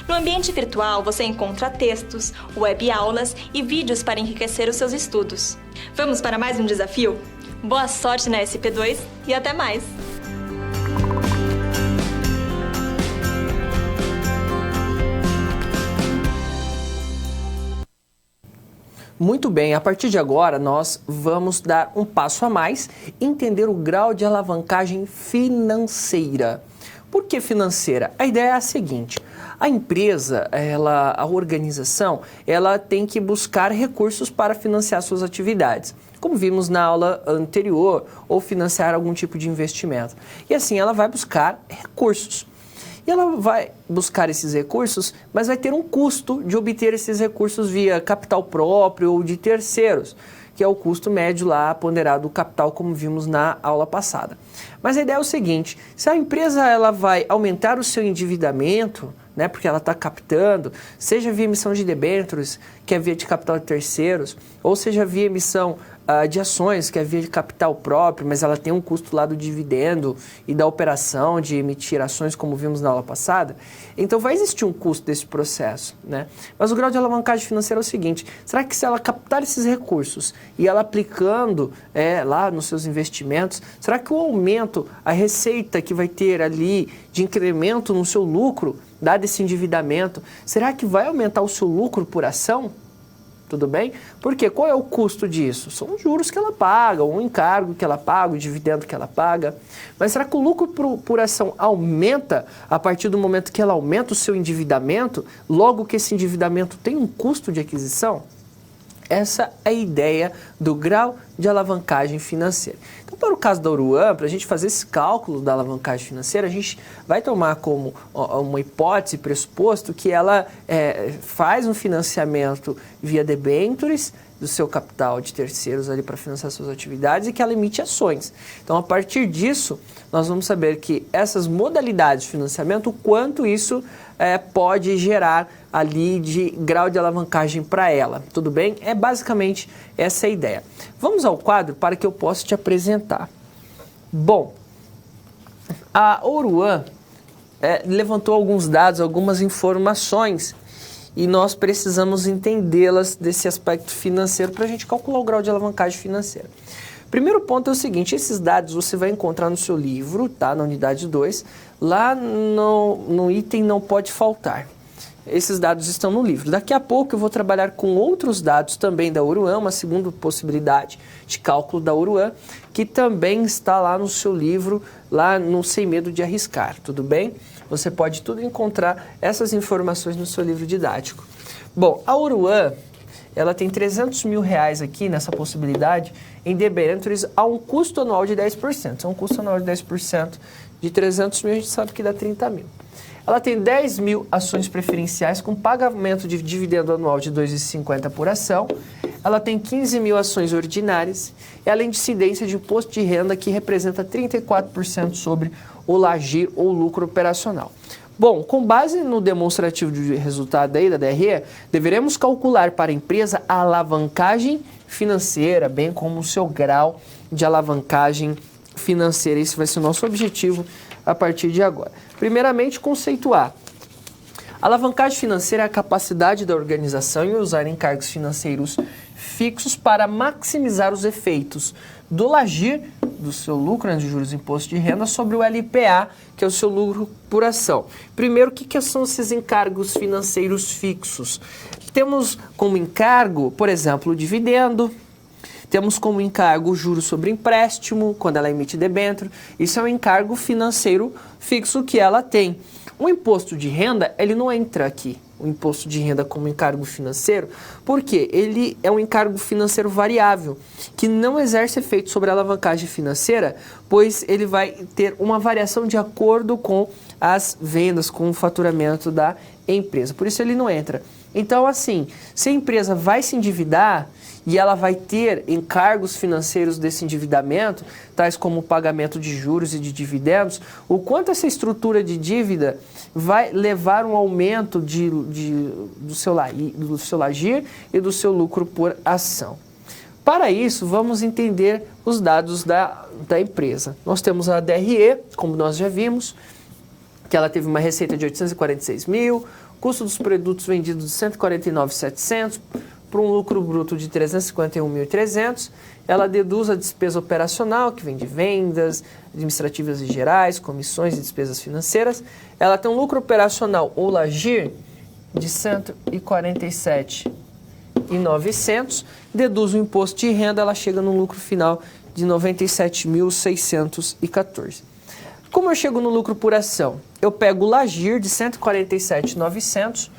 No ambiente virtual, você encontra textos, web-aulas e vídeos para enriquecer os seus estudos. Vamos para mais um desafio? Boa sorte na SP2 e até mais! Muito bem, a partir de agora nós vamos dar um passo a mais e entender o grau de alavancagem financeira. Por que financeira? A ideia é a seguinte: a empresa, a organização, ela tem que buscar recursos para financiar suas atividades, como vimos na aula anterior, ou financiar algum tipo de investimento. E assim ela vai buscar recursos. E ela vai buscar esses recursos, mas vai ter um custo de obter esses recursos via capital próprio ou de terceiros, que é o custo médio lá ponderado do capital, como vimos na aula passada. Mas a ideia é o seguinte: se a empresa ela vai aumentar o seu endividamento, né, porque ela está captando, seja via emissão de debêntures, que é via de capital de terceiros, ou seja via emissão de ações, que é via de capital próprio, mas ela tem um custo lá do dividendo e da operação de emitir ações, como vimos na aula passada, então vai existir um custo desse processo, né? Mas o grau de alavancagem financeira é o seguinte: será que se ela captar esses recursos e ela aplicando lá nos seus investimentos, será que o aumento, a receita que vai ter ali de incremento no seu lucro, dado esse endividamento, será que vai aumentar o seu lucro por ação? Tudo bem? Porque qual é o custo disso? São os juros que ela paga, o encargo que ela paga, o dividendo que ela paga. Mas será que o lucro por ação aumenta a partir do momento que ela aumenta o seu endividamento, logo que esse endividamento tem um custo de aquisição? Essa é a ideia do grau de alavancagem financeira. Então, para o caso da Oruan, para a gente fazer esse cálculo da alavancagem financeira, a gente vai tomar como uma hipótese, pressuposto, que ela faz um financiamento via debêntures do seu capital de terceiros ali para financiar suas atividades e que ela emite ações. Então, a partir disso, nós vamos saber que essas modalidades de financiamento, o quanto isso pode gerar ali de grau de alavancagem para ela. Tudo bem? É basicamente essa a ideia. Vamos ao quadro para que eu possa te apresentar. Bom, a Oruan levantou alguns dados, algumas informações, e nós precisamos entendê-las desse aspecto financeiro para a gente calcular o grau de alavancagem financeira. Primeiro ponto é o seguinte: esses dados você vai encontrar no seu livro, tá? Na unidade 2, lá no item não pode faltar. Esses dados estão no livro. Daqui a pouco eu vou trabalhar com outros dados também da Oruan, uma segunda possibilidade de cálculo da Oruan, que também está lá no seu livro, lá no Sem Medo de Arriscar, tudo bem? Você pode tudo encontrar essas informações no seu livro didático. Bom, a Oruan, ela tem R$300 mil aqui nessa possibilidade em debêntures a um custo anual de 10%. Então, um custo anual de 10% de 300 mil, a gente sabe que dá 30 mil. Ela tem 10 mil ações preferenciais com pagamento de dividendo anual de R$ 2,50 por ação. Ela tem 15 mil ações ordinárias, e além de incidência de imposto de renda, que representa 34% sobre o LAGIR ou lucro operacional. Bom, com base no demonstrativo de resultado aí da DRE, deveremos calcular para a empresa a alavancagem financeira, bem como o seu grau de alavancagem financeira. Esse vai ser o nosso objetivo a partir de agora. Primeiramente, conceituar. A alavancagem financeira é a capacidade da organização em usar encargos financeiros fixos para maximizar os efeitos do LAGIR, do seu lucro de juros e imposto de renda, sobre o LPA, que é o seu lucro por ação. Primeiro, o que são esses encargos financeiros fixos? Temos como encargo, por exemplo, o dividendo. Temos como encargo o juros sobre empréstimo, quando ela emite debênture. Isso é um encargo financeiro fixo que ela tem. O imposto de renda, ele não entra aqui, o imposto de renda como encargo financeiro, porque ele é um encargo financeiro variável, que não exerce efeito sobre a alavancagem financeira, pois ele vai ter uma variação de acordo com as vendas, com o faturamento da empresa. Por isso ele não entra. Então, assim, se a empresa vai se endividar e ela vai ter encargos financeiros desse endividamento, tais como o pagamento de juros e de dividendos, o quanto essa estrutura de dívida vai levar um aumento do seu LAGIR e do seu lucro por ação. Para isso, vamos entender os dados da empresa. Nós temos a DRE, como nós já vimos, que ela teve uma receita de 846 mil, custo dos produtos vendidos de 149.700, para um lucro bruto de 351.300, ela deduz a despesa operacional, que vem de vendas, administrativas e gerais, comissões e despesas financeiras. Ela tem um lucro operacional, ou LAGIR, de 147.900, deduz o imposto de renda, ela chega num lucro final de 97.614. Como eu chego no lucro por ação? Eu pego o LAGIR de 147.900,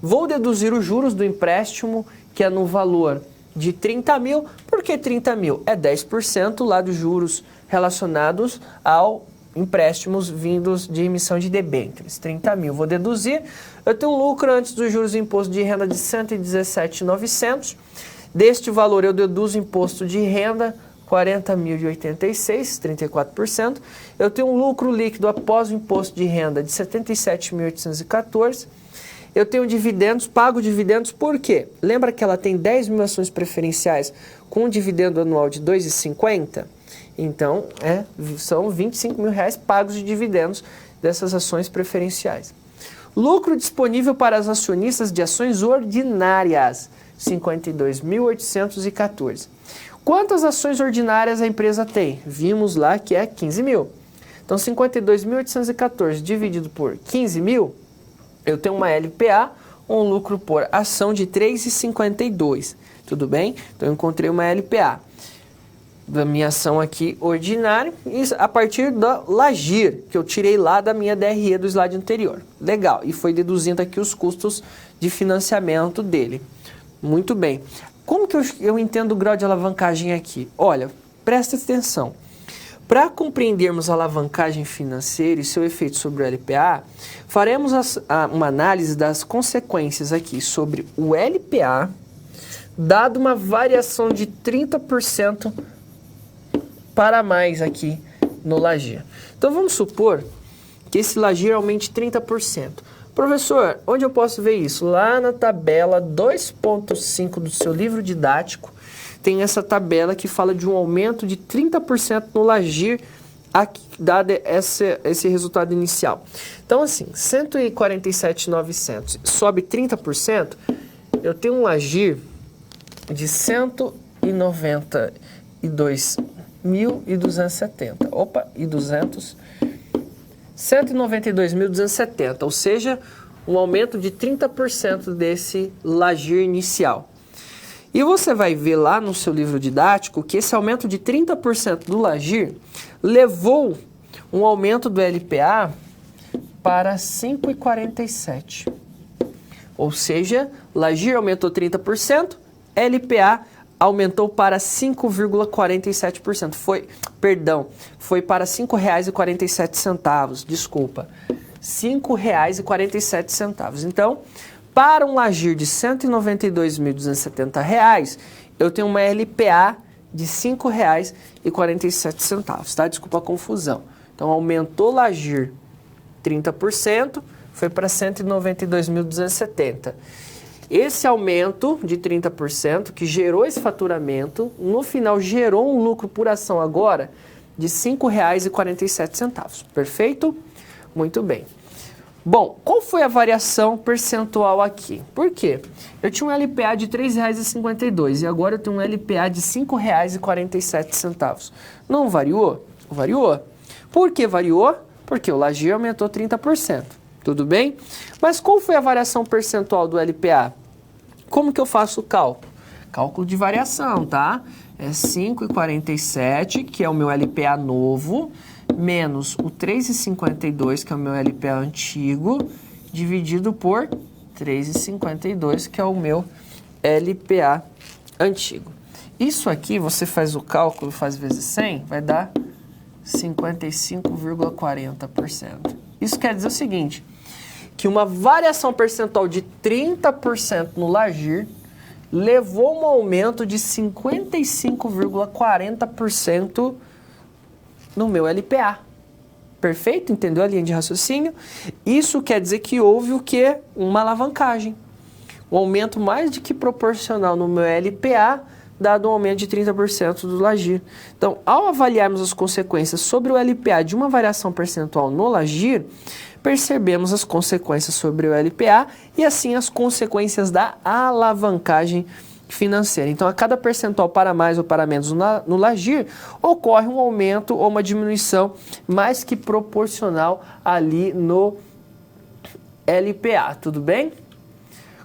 vou deduzir os juros do empréstimo, que é no valor de 30 mil. Por que 30 mil? É 10% lá dos juros relacionados ao empréstimos vindos de emissão de debêntures. 30 mil. Vou deduzir. Eu tenho um lucro antes dos juros do imposto de renda de 117.900. Deste valor eu deduzo imposto de renda 40.086, 34%. Eu tenho um lucro líquido após o imposto de renda de 77.814. Eu tenho dividendos, pago dividendos, por quê? Lembra que ela tem 10 mil ações preferenciais com um dividendo anual de R$ 2,50? Então, são R$25 mil pagos de dividendos dessas ações preferenciais. Lucro disponível para os acionistas de ações ordinárias, 52.814. Quantas ações ordinárias a empresa tem? Vimos lá que é 15 mil. Então, 52.814 dividido por 15 mil, eu tenho uma LPA, um lucro por ação de 3,52. Tudo bem? Então, eu encontrei uma LPA da minha ação aqui ordinária, e a partir da LAGIR, que eu tirei lá da minha DRE do slide anterior. Legal, e foi deduzindo aqui os custos de financiamento dele. Muito bem. Como que eu entendo o grau de alavancagem aqui? Olha, presta atenção. Para compreendermos a alavancagem financeira e seu efeito sobre o LPA, faremos uma análise das consequências aqui sobre o LPA, dado uma variação de 30% para mais aqui no LAGIR. Então vamos supor que esse LAGIR aumente 30%. Professor, onde eu posso ver isso? Lá na tabela 2.5 do seu livro didático, tem essa tabela que fala de um aumento de 30% no LAGIR, dado esse resultado inicial. Então, assim, 147.900 sobe 30%, eu tenho um LAGIR de 192.270. Opa, e 200... 192.270, ou seja, um aumento de 30% desse LAGIR inicial. E você vai ver lá no seu livro didático que esse aumento de 30% do LAGIR levou um aumento do LPA para 5,47. Ou seja, LAGIR aumentou 30%, LPA aumentou para 5,47%. Foi para R$ 5,47. Desculpa, R$ 5,47. Então, para um LAGIR de R$ 192.270, eu tenho uma LPA de R$ 5,47, tá? Desculpa a confusão. Então, aumentou o LAGIR 30%, foi para R$ 192.270. Esse aumento de 30%, que gerou esse faturamento, no final gerou um lucro por ação agora de R$ 5,47. Perfeito? Muito bem. Bom, qual foi a variação percentual aqui? Por quê? Eu tinha um LPA de R$ 3,52 e agora eu tenho um LPA de R$ 5,47. Não variou? Variou. Por que variou? Porque o LAGIR aumentou 30%. Tudo bem? Mas qual foi a variação percentual do LPA? Como que eu faço o cálculo? Cálculo de variação, tá? É 5,47, que é o meu LPA novo, menos o 3,52, que é o meu LPA antigo, dividido por 3,52, que é o meu LPA antigo. Isso aqui, você faz o cálculo, faz vezes 100, vai dar 55,40%. Isso quer dizer o seguinte, que uma variação percentual de 30% no LAGIR levou um aumento de 55,40% no meu LPA. Perfeito? Entendeu a linha de raciocínio? Isso quer dizer que houve o quê? Uma alavancagem. Um aumento mais do que proporcional no meu LPA, dado um aumento de 30% do LAGIR. Então, ao avaliarmos as consequências sobre o LPA de uma variação percentual no LAGIR, percebemos as consequências sobre o LPA e assim as consequências da alavancagem financeira. Então, a cada percentual para mais ou para menos no LAGIR, ocorre um aumento ou uma diminuição mais que proporcional ali no LPA, tudo bem?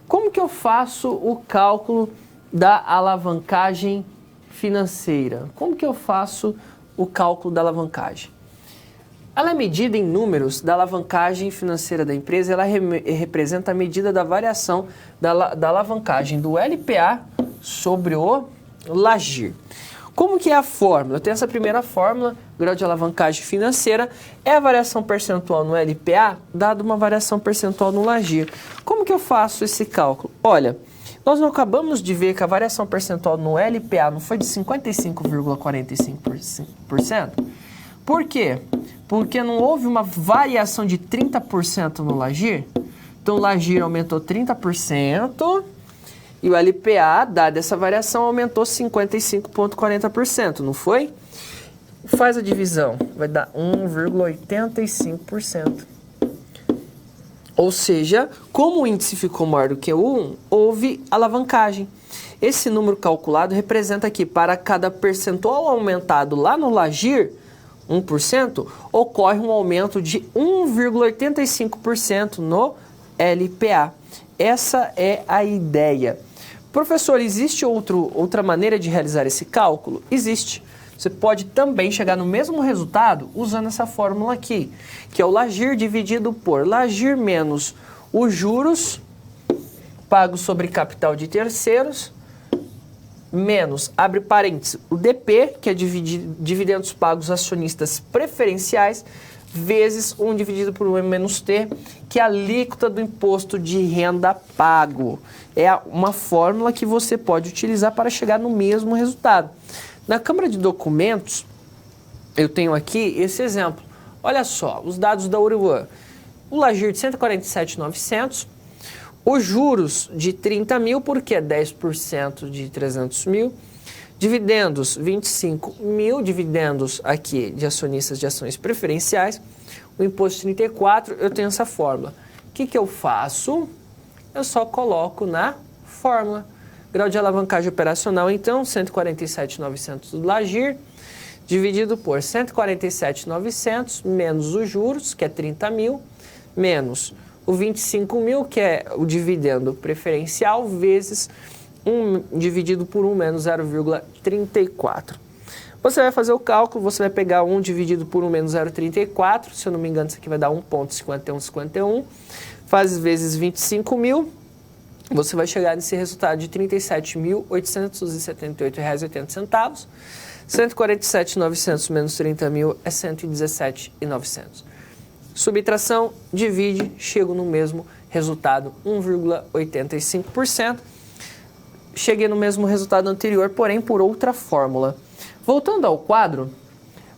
Como que eu faço o cálculo da alavancagem financeira? Como que eu faço o cálculo da alavancagem? Ela é medida em números da alavancagem financeira da empresa, ela representa a medida da variação da alavancagem do LPA sobre o LAGIR. Como que é a fórmula? Eu tenho essa primeira fórmula, grau de alavancagem financeira, é a variação percentual no LPA, dado uma variação percentual no LAGIR. Como que eu faço esse cálculo? Olha, nós não acabamos de ver que a variação percentual no LPA não foi de 55,45%? Por quê? Porque não houve uma variação de 30% no LAGIR. Então, o LAGIR aumentou 30% e o LPA, dada essa variação, aumentou 55,40%, não foi? Faz a divisão, vai dar 1,85%. Ou seja, como o índice ficou maior do que o 1, houve alavancagem. Esse número calculado representa que para cada percentual aumentado lá no LAGIR, 1%, ocorre um aumento de 1,85% no LPA. Essa é a ideia. Professor, existe outra maneira de realizar esse cálculo? Existe. Você pode também chegar no mesmo resultado usando essa fórmula aqui, que é o LAGIR dividido por LAGIR menos os juros pagos sobre capital de terceiros, menos, abre parênteses, o DP, que é dividendos pagos acionistas preferenciais, vezes 1 dividido por 1 menos T, que é a alíquota do imposto de renda pago. É uma fórmula que você pode utilizar para chegar no mesmo resultado. Na Câmara de Documentos, eu tenho aqui esse exemplo. Olha só, os dados da Uruan. O LAGIR de 147.900, os juros de 30 mil, porque é 10% de 300 mil, dividendos 25 mil, dividendos aqui de acionistas de ações preferenciais, o imposto 34, eu tenho essa fórmula. O que eu faço? Eu só coloco na fórmula. Grau de alavancagem operacional, então, 147.900 do LAGIR, dividido por 147.900, menos os juros, que é 30 mil, menos o 25 mil, que é o dividendo preferencial, vezes 1 dividido por 1 menos 0,34. Você vai fazer o cálculo, você vai pegar 1 dividido por 1 menos 0,34, se eu não me engano isso aqui vai dar 1,5151, faz vezes 25 mil, você vai chegar nesse resultado de R$ 37.878,80. 147.900 menos 30 mil é 117.900. Subtração, divide, chego no mesmo resultado, 1,85%. Cheguei no mesmo resultado anterior, porém por outra fórmula. Voltando ao quadro,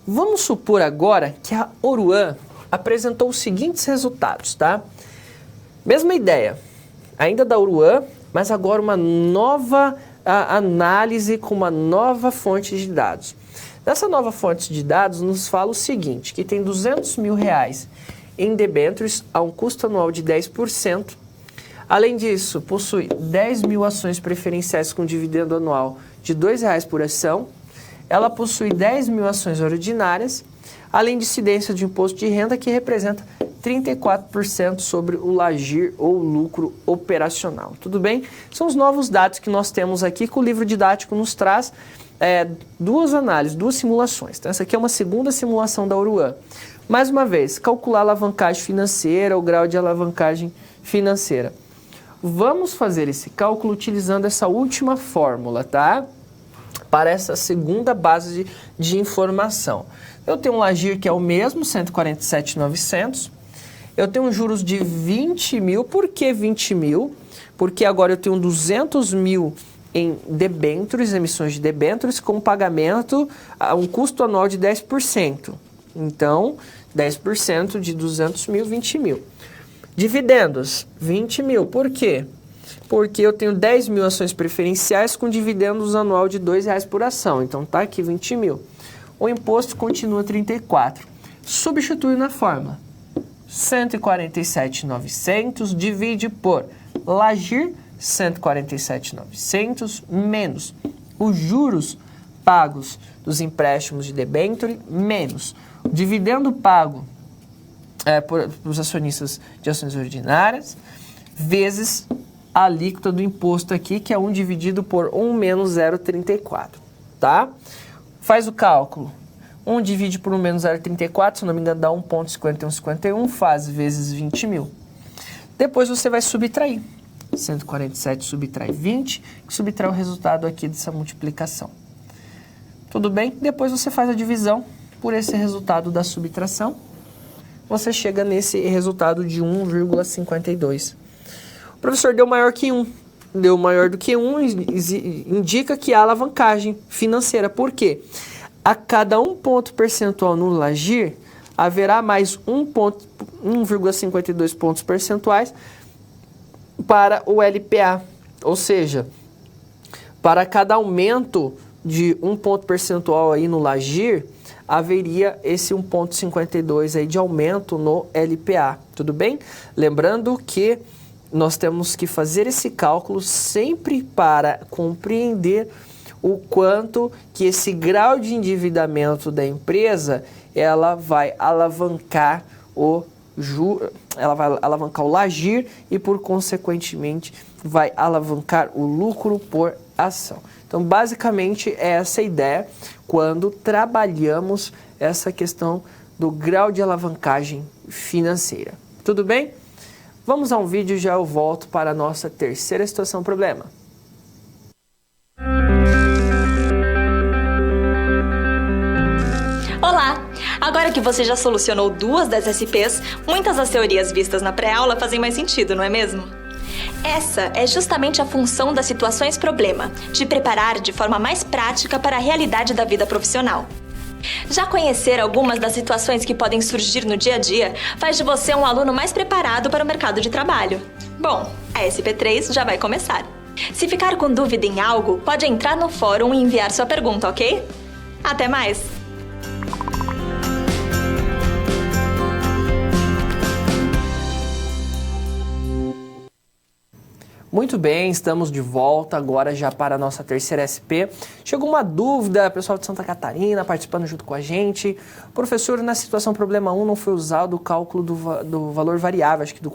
vamos supor agora que a Oruan apresentou os seguintes resultados, tá? Mesma ideia, ainda da Oruan, mas agora uma nova análise com uma nova fonte de dados. Nessa nova fonte de dados nos fala o seguinte, que tem R$200 mil em debêntures a um custo anual de 10%. Além disso, possui 10 mil ações preferenciais com dividendo anual de R$ 2,00 por ação. Ela possui 10 mil ações ordinárias, além de incidência de imposto de renda que representa 34% sobre o LAGIR ou lucro operacional. Tudo bem? São os novos dados que nós temos aqui, que o livro didático nos traz duas análises, duas simulações. Então, essa aqui é uma segunda simulação da Oruan. Mais uma vez, calcular a alavancagem financeira, o grau de alavancagem financeira. Vamos fazer esse cálculo utilizando essa última fórmula, tá? Para essa segunda base de informação. Eu tenho um LAGIR que é o mesmo, 147.900. Eu tenho juros de 20 mil. Por que 20 mil? Porque agora eu tenho 200 mil em debêntures, emissões de debêntures, com pagamento a um custo anual de 10%. Então, 10% de 200 mil, 20 mil. Dividendos, 20 mil. Por quê? Porque eu tenho 10 mil ações preferenciais com dividendos anual de R$2 por ação. Então, tá aqui 20 mil. O imposto continua 34. Substitui na fórmula. 147.900 divide por Lagir, 147.900 menos os juros pagos dos empréstimos de debênture menos o dividendo pago por os acionistas de ações ordinárias vezes a alíquota do imposto aqui, que é 1 dividido por 1 menos 0,34, tá? Faz o cálculo. 1 divide por 1 menos 0,34, se não me engano dá 1,5151, faz vezes 20 mil. Depois você vai subtrair. 147 subtrai 20, que subtrai o resultado aqui dessa multiplicação. Tudo bem? Depois você faz a divisão por esse resultado da subtração. Você chega nesse resultado de 1,52. O professor deu maior que 1. Deu maior do que 1, indica que há alavancagem financeira. Por quê? A cada 1 ponto percentual no Lagir, haverá mais 1,52 pontos percentuais para o LPA, ou seja, para cada aumento de 1 ponto percentual aí no Lagir, haveria esse 1,52 aí de aumento no LPA, tudo bem? Lembrando que nós temos que fazer esse cálculo sempre para compreender o quanto que esse grau de endividamento da empresa, ela vai alavancar o Lagir e, por consequentemente, vai alavancar o lucro por ação. Então, basicamente, é essa a ideia quando trabalhamos essa questão do grau de alavancagem financeira. Tudo bem? Vamos a um vídeo e já eu volto para a nossa terceira situação problema. Olá! Agora que você já solucionou 2 das SPs, muitas das teorias vistas na pré-aula fazem mais sentido, não é mesmo? Essa é justamente a função das situações problema, te preparar de forma mais prática para a realidade da vida profissional. Já conhecer algumas das situações que podem surgir no dia a dia faz de você um aluno mais preparado para o mercado de trabalho. Bom, a SP3 já vai começar. Se ficar com dúvida em algo, pode entrar no fórum e enviar sua pergunta, ok? Até mais! Muito bem, estamos de volta agora já para a nossa terceira SP. Chegou uma dúvida, pessoal de Santa Catarina participando junto com a gente. Professor, na situação problema 1 não foi usado o cálculo do valor variável, acho que do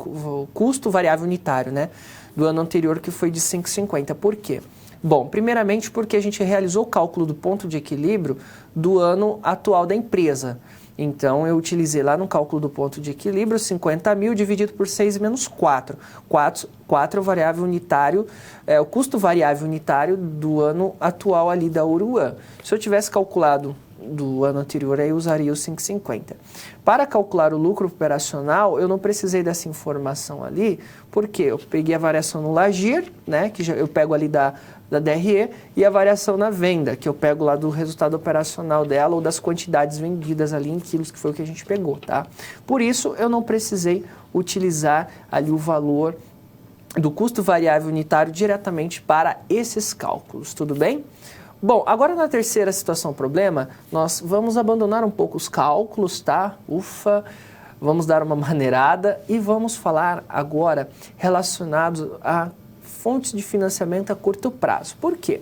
custo variável unitário, né? Do ano anterior, que foi de 5,50. Por quê? Bom, primeiramente porque a gente realizou o cálculo do ponto de equilíbrio do ano atual da empresa. Então, eu utilizei lá no cálculo do ponto de equilíbrio 50 mil dividido por 6 menos 4. 4 é o variável unitário, o custo variável unitário do ano atual ali da Uruan. Se eu tivesse calculado do ano anterior, aí eu usaria o 5,50. Para calcular o lucro operacional, eu não precisei dessa informação ali, porque eu peguei a variação no Lagir, né, que eu pego ali da DRE, e a variação na venda, que eu pego lá do resultado operacional dela ou das quantidades vendidas ali em quilos, que foi o que a gente pegou, tá? Por isso, eu não precisei utilizar ali o valor do custo variável unitário diretamente para esses cálculos, tudo bem? Bom, agora na terceira situação problema, nós vamos abandonar um pouco os cálculos, tá? Ufa! Vamos dar uma maneirada e vamos falar agora relacionados a fontes de financiamento a curto prazo. Por quê?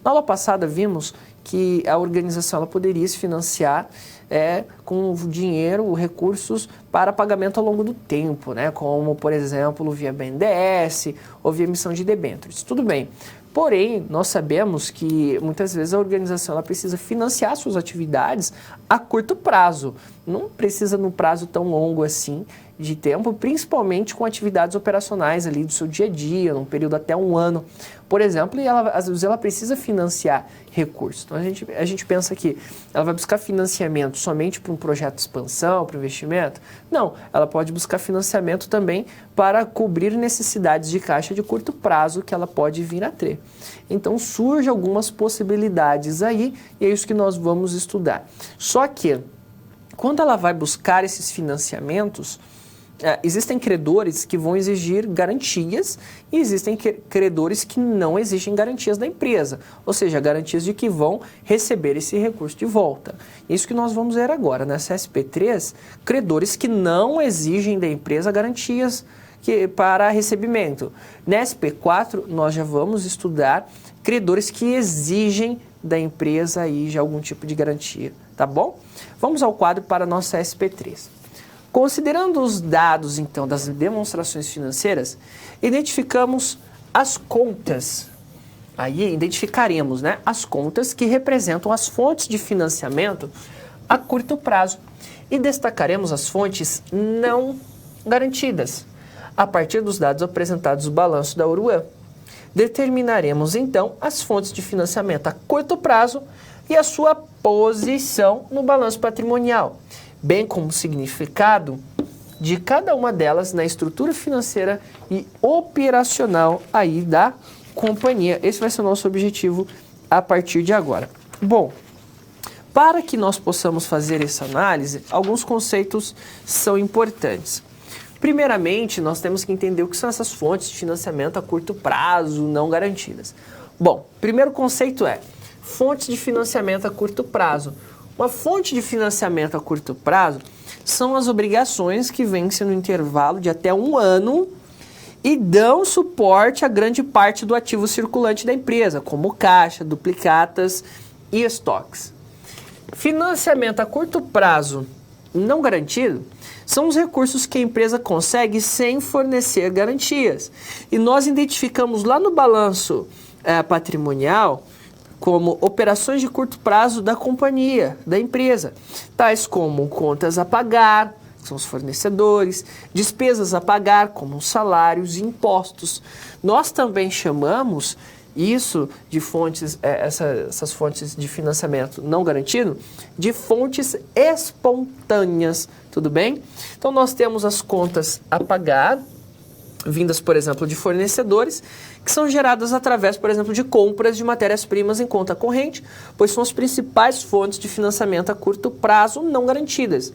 Na aula passada vimos que a organização ela poderia se financiar com dinheiro, recursos para pagamento ao longo do tempo, né? Como, por exemplo, via BNDES ou via emissão de debêntures. Tudo bem. Porém, nós sabemos que muitas vezes a organização ela precisa financiar suas atividades a curto prazo. Não precisa num prazo tão longo assim de tempo, principalmente com atividades operacionais ali do seu dia a dia, num período até um ano, por exemplo, e às vezes ela precisa financiar recursos. Então a gente pensa que ela vai buscar financiamento somente para um projeto de expansão, para investimento? Não, ela pode buscar financiamento também para cobrir necessidades de caixa de curto prazo que ela pode vir a ter. Então surgem algumas possibilidades aí e é isso que nós vamos estudar. Só que quando ela vai buscar esses financiamentos, existem credores que vão exigir garantias e existem credores que não exigem garantias da empresa, ou seja, garantias de que vão receber esse recurso de volta. Isso que nós vamos ver agora, nessa SP3, credores que não exigem da empresa garantias para recebimento. Na SP4, nós já vamos estudar credores que exigem da empresa aí já algum tipo de garantia, tá bom? Vamos ao quadro para a nossa SP3. Considerando os dados, então, das demonstrações financeiras, identificamos as contas. Aí identificaremos, né, as contas que representam as fontes de financiamento a curto prazo e destacaremos as fontes não garantidas, a partir dos dados apresentados no balanço da Uruan. Determinaremos, então, as fontes de financiamento a curto prazo e a sua posição no balanço patrimonial, bem como o significado de cada uma delas na estrutura financeira e operacional aí da companhia. Esse vai ser o nosso objetivo a partir de agora. Bom, para que nós possamos fazer essa análise, alguns conceitos são importantes. Primeiramente, nós temos que entender o que são essas fontes de financiamento a curto prazo não garantidas. Bom, primeiro conceito é fontes de financiamento a curto prazo. Uma fonte de financiamento a curto prazo são as obrigações que vencem no intervalo de até um ano e dão suporte a grande parte do ativo circulante da empresa, como caixa, duplicatas e estoques. Financiamento a curto prazo não garantido são os recursos que a empresa consegue sem fornecer garantias. E nós identificamos lá no balanço patrimonial como operações de curto prazo da companhia, da empresa, tais como contas a pagar, que são os fornecedores, despesas a pagar, como os salários e impostos. Nós também chamamos isso de fontes, essas fontes de financiamento não garantido, de fontes espontâneas, tudo bem? Então nós temos as contas a pagar, vindas, por exemplo, de fornecedores, que são geradas através, por exemplo, de compras de matérias-primas em conta corrente, pois são as principais fontes de financiamento a curto prazo não garantidas.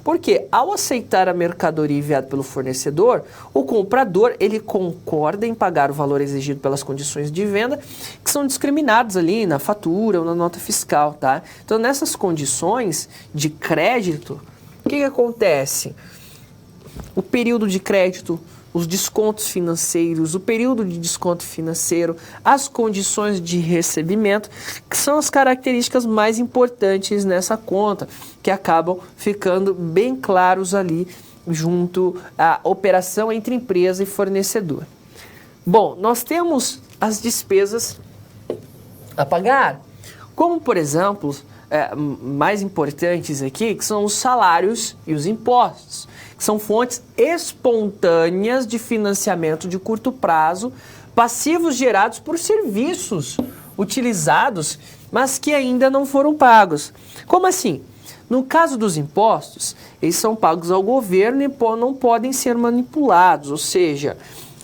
Porque ao aceitar a mercadoria enviada pelo fornecedor, o comprador ele concorda em pagar o valor exigido pelas condições de venda, que são discriminadas ali na fatura ou na nota fiscal, tá? Então, nessas condições de crédito, o que acontece? O período de crédito, os descontos financeiros, o período de desconto financeiro, as condições de recebimento, que são as características mais importantes nessa conta, que acabam ficando bem claros ali junto à operação entre empresa e fornecedor. Bom, nós temos as despesas a pagar, como por exemplo, mais importantes aqui, que são os salários e os impostos, que são fontes espontâneas de financiamento de curto prazo, passivos gerados por serviços utilizados, mas que ainda não foram pagos. Como assim? No caso dos impostos, eles são pagos ao governo e não podem ser manipulados, ou seja,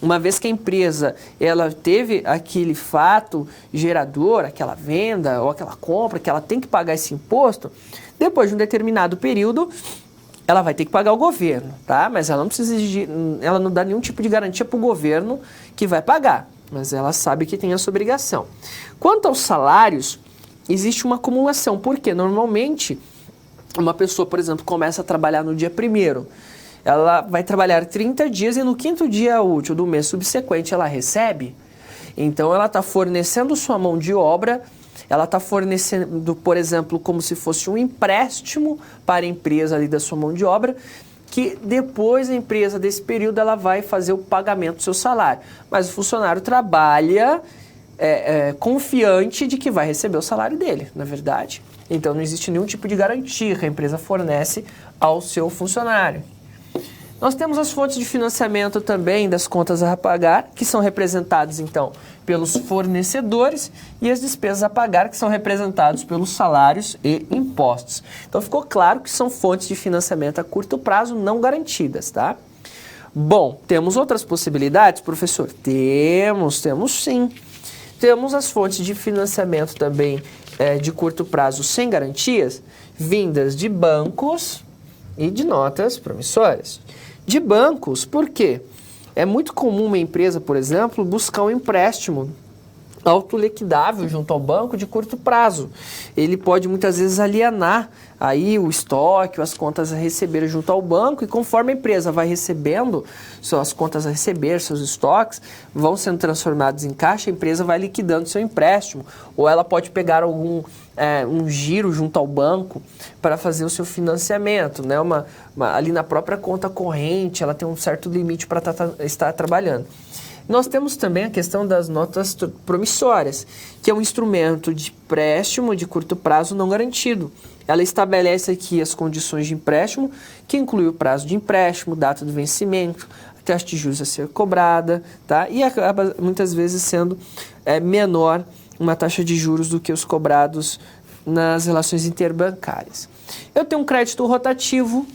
uma vez que a empresa ela teve aquele fato gerador, aquela venda ou aquela compra, que ela tem que pagar esse imposto, depois de um determinado período, ela vai ter que pagar ao governo, tá? Mas ela não precisa exigir, ela não dá nenhum tipo de garantia para o governo que vai pagar, mas ela sabe que tem essa obrigação. Quanto aos salários, existe uma acumulação, porque normalmente uma pessoa, por exemplo, começa a trabalhar no dia 1º, ela vai trabalhar 30 dias e no 5º dia útil do mês subsequente ela recebe. Então ela está fornecendo sua mão de obra, ela está fornecendo, por exemplo, como se fosse um empréstimo para a empresa ali da sua mão de obra, que depois a empresa desse período ela vai fazer o pagamento do seu salário. Mas o funcionário trabalha confiante de que vai receber o salário dele, na verdade. Então não existe nenhum tipo de garantia que a empresa fornece ao seu funcionário. Nós temos as fontes de financiamento também das contas a pagar, que são representadas, então, pelos fornecedores, e as despesas a pagar, que são representadas pelos salários e impostos. Então, ficou claro que são fontes de financiamento a curto prazo não garantidas, tá? Bom, temos outras possibilidades, professor? Temos sim. Temos as fontes de financiamento também de curto prazo sem garantias, vindas de bancos e de notas promissoras. De bancos, por quê? É muito comum uma empresa, por exemplo, buscar um empréstimo autoliquidável junto ao banco de curto prazo. Ele pode muitas vezes alienar aí o estoque, as contas a receber junto ao banco, e conforme a empresa vai recebendo suas contas a receber, seus estoques, vão sendo transformados em caixa, a empresa vai liquidando seu empréstimo, ou ela pode pegar algum um giro junto ao banco para fazer o seu financiamento, né? Ali na própria conta corrente, ela tem um certo limite para estar trabalhando. Nós temos também a questão das notas promissórias, que é um instrumento de empréstimo de curto prazo não garantido. Ela estabelece aqui as condições de empréstimo, que inclui o prazo de empréstimo, data do vencimento, a taxa de juros a ser cobrada, tá? E acaba muitas vezes sendo menor uma taxa de juros do que os cobrados nas relações interbancárias. Eu tenho um crédito rotativo,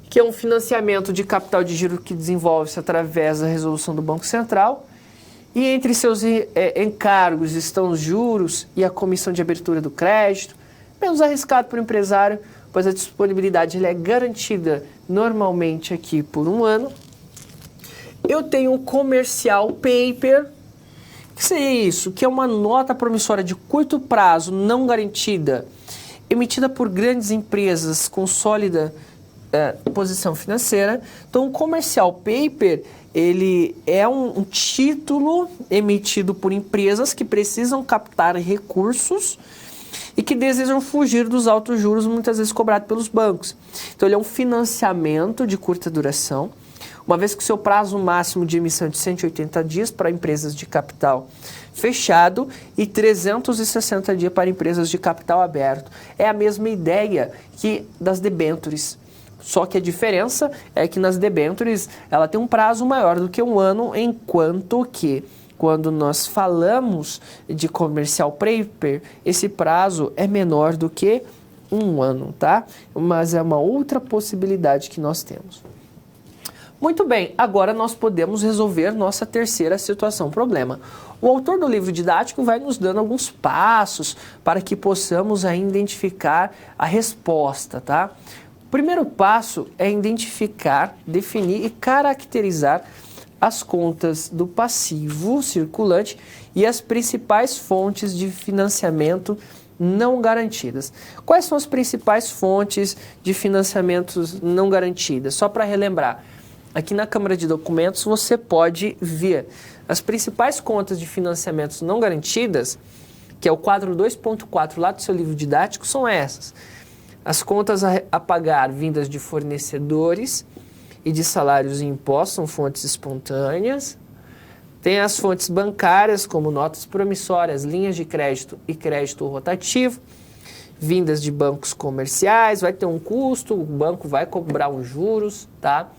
que é um financiamento de capital de giro que desenvolve-se através da resolução do Banco Central. E entre seus encargos estão os juros e a comissão de abertura do crédito, menos arriscado para o empresário, pois a disponibilidade ele é garantida normalmente aqui por 1 ano. Eu tenho um commercial paper. O que seria isso? Que é uma nota promissória de curto prazo não garantida, emitida por grandes empresas com sólida posição financeira. Então, o commercial paper, ele é um título emitido por empresas que precisam captar recursos e que desejam fugir dos altos juros, muitas vezes cobrados pelos bancos. Então, ele é um financiamento de curta duração, uma vez que o seu prazo máximo de emissão é de 180 dias para empresas de capital fechado e 360 dias para empresas de capital aberto. É a mesma ideia que das debêntures. Só que a diferença é que nas debêntures ela tem um prazo maior do que 1 ano, enquanto que quando nós falamos de commercial paper, esse prazo é menor do que 1 ano, tá? Mas é uma outra possibilidade que nós temos. Muito bem, agora nós podemos resolver nossa terceira situação, problema. O autor do livro didático vai nos dando alguns passos para que possamos ainda identificar a resposta, tá? O primeiro passo é identificar, definir e caracterizar as contas do passivo circulante e as principais fontes de financiamento não garantidas. Quais são as principais fontes de financiamentos não garantidas? Só para relembrar, aqui na Câmara de Documentos você pode ver as principais contas de financiamentos não garantidas, que é o quadro 2.4 lá do seu livro didático, são essas. As contas a pagar vindas de fornecedores e de salários e impostos são fontes espontâneas. Tem as fontes bancárias, como notas promissórias, linhas de crédito e crédito rotativo. Vindas de bancos comerciais, vai ter um custo, o banco vai cobrar os juros, tá?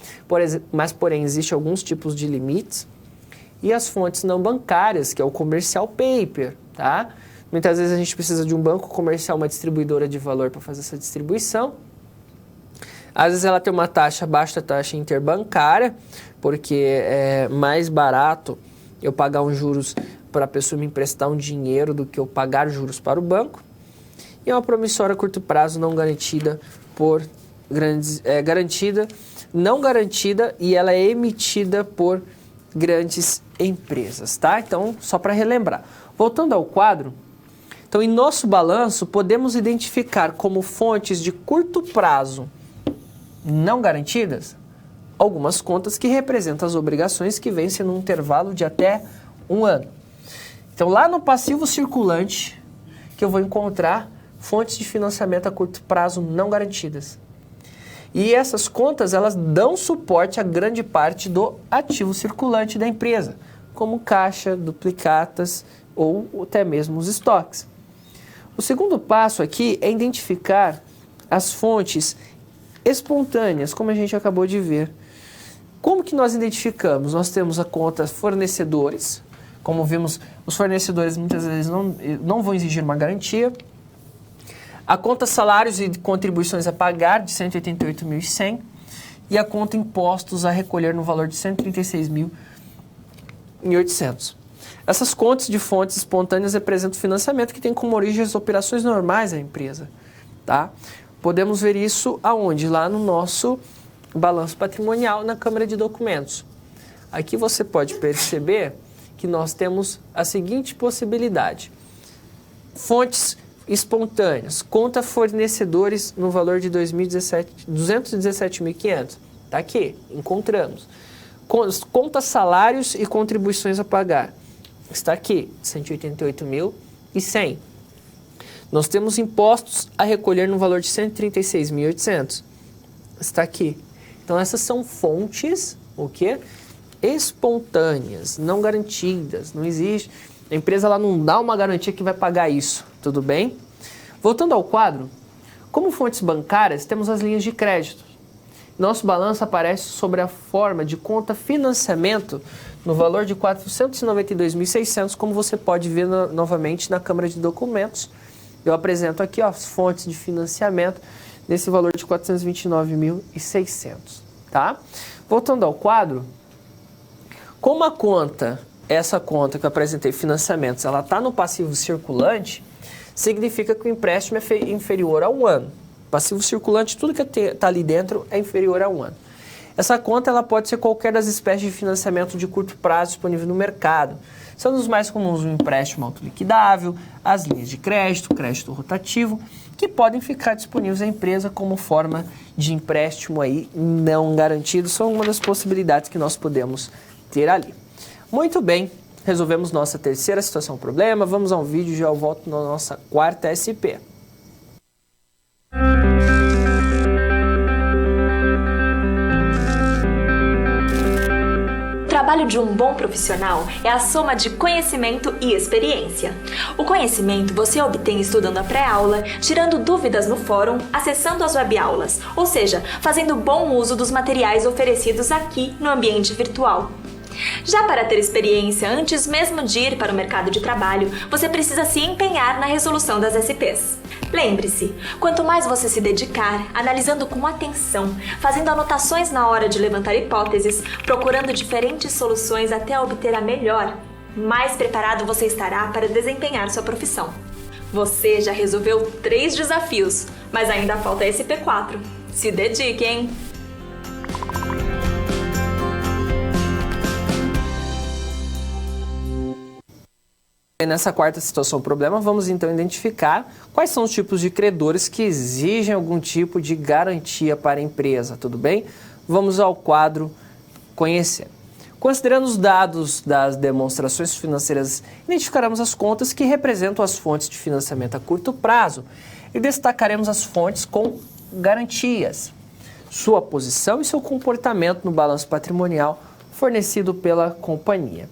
Mas, porém, existem alguns tipos de limites. E as fontes não bancárias, que é o commercial paper, tá? Muitas vezes a gente precisa de um banco comercial, uma distribuidora de valor para fazer essa distribuição. Às vezes ela tem uma taxa abaixo da taxa interbancária, porque é mais barato eu pagar uns juros para a pessoa me emprestar um dinheiro do que eu pagar juros para o banco. E é uma promissória a curto prazo não garantida por não garantida e ela é emitida por grandes empresas, tá? Então, só para relembrar. Voltando ao quadro, então, em nosso balanço, podemos identificar como fontes de curto prazo não garantidas algumas contas que representam as obrigações que vencem num intervalo de até 1 ano. Então, lá no passivo circulante, que eu vou encontrar fontes de financiamento a curto prazo não garantidas. E essas contas, elas dão suporte a grande parte do ativo circulante da empresa, como caixa, duplicatas ou até mesmo os estoques. O segundo passo aqui é identificar as fontes espontâneas, como a gente acabou de ver. Como que nós identificamos? Nós temos a conta fornecedores. Como vimos, os fornecedores muitas vezes não vão exigir uma garantia. A conta salários e contribuições a pagar, de 188.100. E a conta impostos a recolher no valor de 136.800. Essas contas de fontes espontâneas representam o financiamento que tem como origem as operações normais da empresa. Tá? Podemos ver isso aonde? Lá no nosso balanço patrimonial, na Câmara de Documentos. Aqui você pode perceber que nós temos a seguinte possibilidade. Fontes espontâneas, conta fornecedores no valor de 217.500. Está aqui, encontramos. Conta salários e contribuições a pagar. Está aqui, 188.100. Nós temos impostos a recolher no valor de 136.800. Está aqui. Então, essas são fontes, o quê? Espontâneas, não garantidas. Não existe. A empresa ela não dá uma garantia que vai pagar isso. Tudo bem? Voltando ao quadro, como fontes bancárias, temos as linhas de crédito. Nosso balanço aparece sobre a forma de conta financiamento no valor de 492.600, como você pode ver novamente na Câmara de Documentos. Eu apresento aqui as fontes de financiamento nesse valor de 429.600, tá? Voltando ao quadro, como a conta, essa conta que eu apresentei, financiamentos, ela está no passivo circulante, significa que o empréstimo é inferior a 1 ano. Passivo circulante, tudo que está ali dentro é inferior a 1 ano. Essa conta ela pode ser qualquer das espécies de financiamento de curto prazo disponível no mercado. São os mais comuns o empréstimo autoliquidável, as linhas de crédito, crédito rotativo, que podem ficar disponíveis à empresa como forma de empréstimo aí não garantido. São uma das possibilidades que nós podemos ter ali. Muito bem, resolvemos nossa terceira situação problema. Vamos ao vídeo e já eu volto na nossa quarta SP. O trabalho de um bom profissional é a soma de conhecimento e experiência. O conhecimento você obtém estudando a pré-aula, tirando dúvidas no fórum, acessando as webaulas, ou seja, fazendo bom uso dos materiais oferecidos aqui no ambiente virtual. Já para ter experiência antes mesmo de ir para o mercado de trabalho, você precisa se empenhar na resolução das SPs. Lembre-se, quanto mais você se dedicar, analisando com atenção, fazendo anotações na hora de levantar hipóteses, procurando diferentes soluções até obter a melhor, mais preparado você estará para desempenhar sua profissão. Você já resolveu 3 desafios, mas ainda falta a SP4. Se dedique, hein? Nessa quarta situação problema, vamos então identificar quais são os tipos de credores que exigem algum tipo de garantia para a empresa, tudo bem? Vamos ao quadro conhecer. Considerando os dados das demonstrações financeiras, identificaremos as contas que representam as fontes de financiamento a curto prazo e destacaremos as fontes com garantias, sua posição e seu comportamento no balanço patrimonial fornecido pela companhia.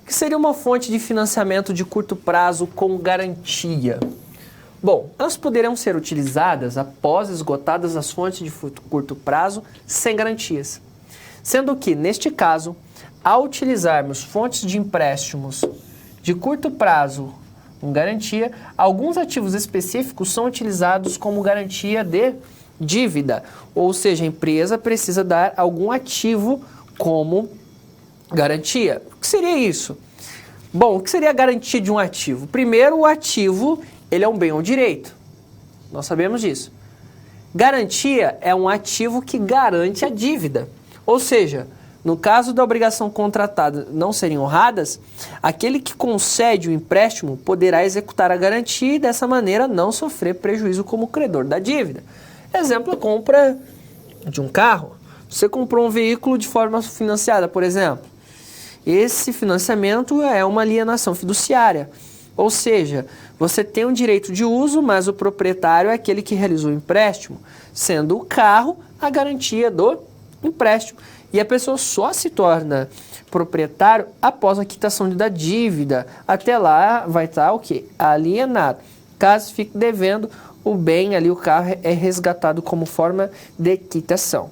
Que seria uma fonte de financiamento de curto prazo com garantia? Bom, elas poderão ser utilizadas após esgotadas as fontes de curto prazo sem garantias. Sendo que, neste caso, ao utilizarmos fontes de empréstimos de curto prazo com garantia, alguns ativos específicos são utilizados como garantia de dívida, ou seja, a empresa precisa dar algum ativo como garantia. O que seria isso? Bom, o que seria a garantia de um ativo? Primeiro, o ativo, ele é um bem ou direito. Nós sabemos disso. Garantia é um ativo que garante a dívida. Ou seja, no caso da obrigação contratada não serem honradas, aquele que concede o empréstimo poderá executar a garantia e dessa maneira não sofrer prejuízo como credor da dívida. Exemplo, a compra de um carro. Você comprou um veículo de forma financiada, por exemplo. Esse financiamento é uma alienação fiduciária, ou seja, você tem um direito de uso, mas o proprietário é aquele que realizou o empréstimo, sendo o carro a garantia do empréstimo. E a pessoa só se torna proprietário após a quitação da dívida. Até lá vai estar o quê? Alienado. Caso fique devendo, o bem ali, o carro, é resgatado como forma de quitação.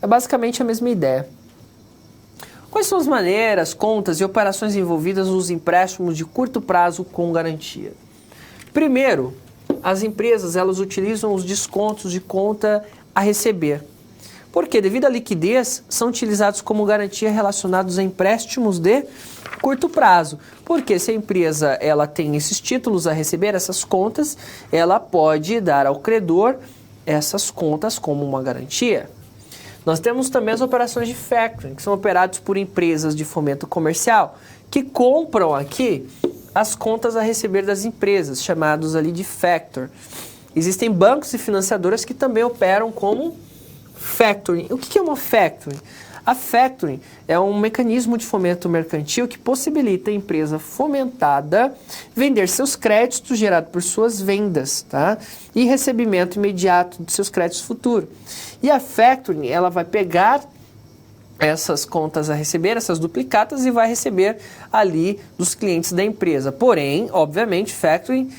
É basicamente a mesma ideia. Quais são as maneiras, contas e operações envolvidas nos empréstimos de curto prazo com garantia? Primeiro, as empresas elas utilizam os descontos de conta a receber. Porque, devido à liquidez, são utilizados como garantia relacionados a empréstimos de curto prazo. Porque se a empresa ela tem esses títulos a receber, essas contas, ela pode dar ao credor essas contas como uma garantia. Nós temos também as operações de factoring, que são operadas por empresas de fomento comercial, que compram aqui as contas a receber das empresas, chamados ali de factor. Existem bancos e financiadoras que também operam como factoring. O que é uma factoring? A factoring é um mecanismo de fomento mercantil que possibilita a empresa fomentada vender seus créditos gerados por suas vendas, tá? E recebimento imediato de seus créditos futuros. E a factoring, ela vai pegar essas contas a receber, essas duplicatas, e vai receber ali dos clientes da empresa. Porém, obviamente, factoring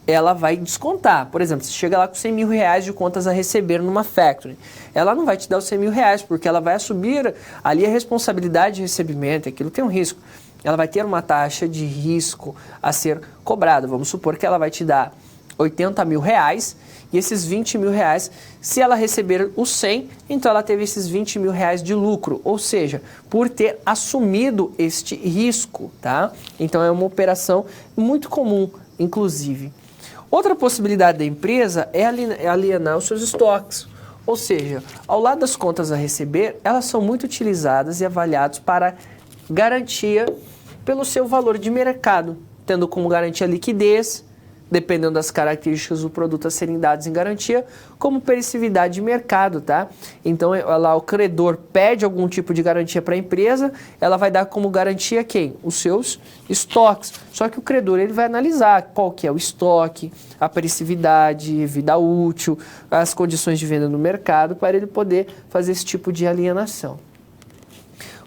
ela vai descontar. Por exemplo, você chega lá com 100 mil reais de contas a receber numa factoring. Ela não vai te dar os 100 mil reais, porque ela vai assumir ali a responsabilidade de recebimento, aquilo tem um risco. Ela vai ter uma taxa de risco a ser cobrada. Vamos supor que ela vai te dar 80 mil reais, e esses 20 mil reais, se ela receber os 100, então ela teve esses 20 mil reais de lucro, ou seja, por ter assumido este risco, tá? Então é uma operação muito comum, inclusive. Outra possibilidade da empresa é alienar os seus estoques. Ou seja, ao lado das contas a receber, elas são muito utilizadas e avaliadas para garantia pelo seu valor de mercado, tendo como garantia liquidez, dependendo das características do produto a serem dados em garantia, como perecividade de mercado, tá? Então, lá o credor pede algum tipo de garantia para a empresa, ela vai dar como garantia quem? Os seus estoques. Só que o credor ele vai analisar qual que é o estoque, a perecividade, vida útil, as condições de venda no mercado, para ele poder fazer esse tipo de alienação.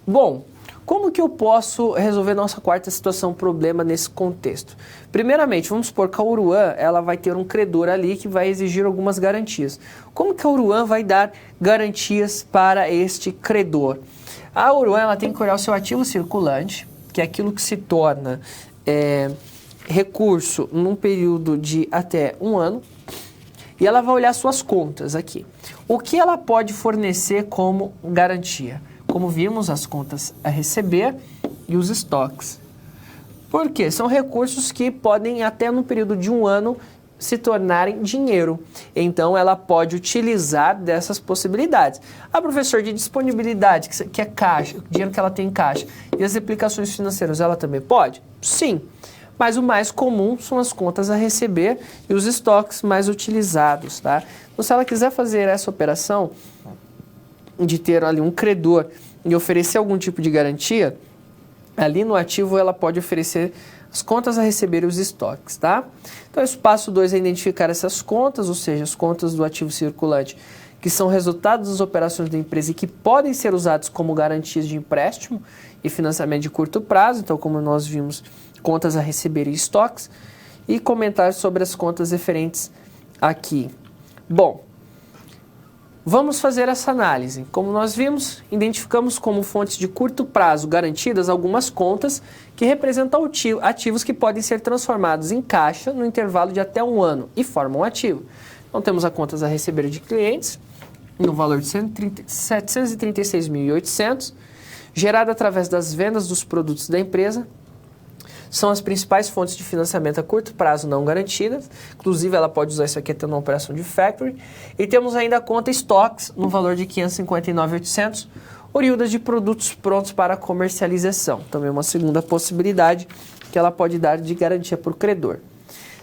Bom, como que eu posso resolver nossa quarta situação, problema nesse contexto? Primeiramente, vamos supor que a Uruan ela vai ter um credor ali que vai exigir algumas garantias. Como que a Uruan vai dar garantias para este credor? A Uruan ela tem que olhar o seu ativo circulante, que é aquilo que se torna recurso num período de até 1 ano, e ela vai olhar suas contas aqui. O que ela pode fornecer como garantia? Como vimos, as contas a receber e os estoques. Por quê? São recursos que podem, até no período de 1 ano, se tornarem dinheiro. Então, ela pode utilizar dessas possibilidades. A professor de disponibilidade, que é caixa, o dinheiro que ela tem em caixa, e as aplicações financeiras, ela também pode? Sim. Mas o mais comum são as contas a receber e os estoques mais utilizados, tá? Então, se ela quiser fazer essa operação de ter ali um credor e oferecer algum tipo de garantia, ali no ativo ela pode oferecer as contas a receber e os estoques, tá? Então, esse passo 2 é identificar essas contas, ou seja, as contas do ativo circulante, que são resultados das operações da empresa e que podem ser usados como garantias de empréstimo e financiamento de curto prazo, então, como nós vimos, contas a receber e estoques, e comentar sobre as contas referentes aqui. Bom, vamos fazer essa análise. Como nós vimos, identificamos como fontes de curto prazo garantidas algumas contas que representam ativos que podem ser transformados em caixa no intervalo de até 1 ano e formam um ativo. Então, temos as contas a receber de clientes, no valor de 736.800, gerada através das vendas dos produtos da empresa. São as principais fontes de financiamento a curto prazo não garantidas. Inclusive, ela pode usar isso aqui até numa operação de factoring. E temos ainda a conta estoques, no valor de 559.800, oriundas de produtos prontos para comercialização. Também uma segunda possibilidade que ela pode dar de garantia para o credor.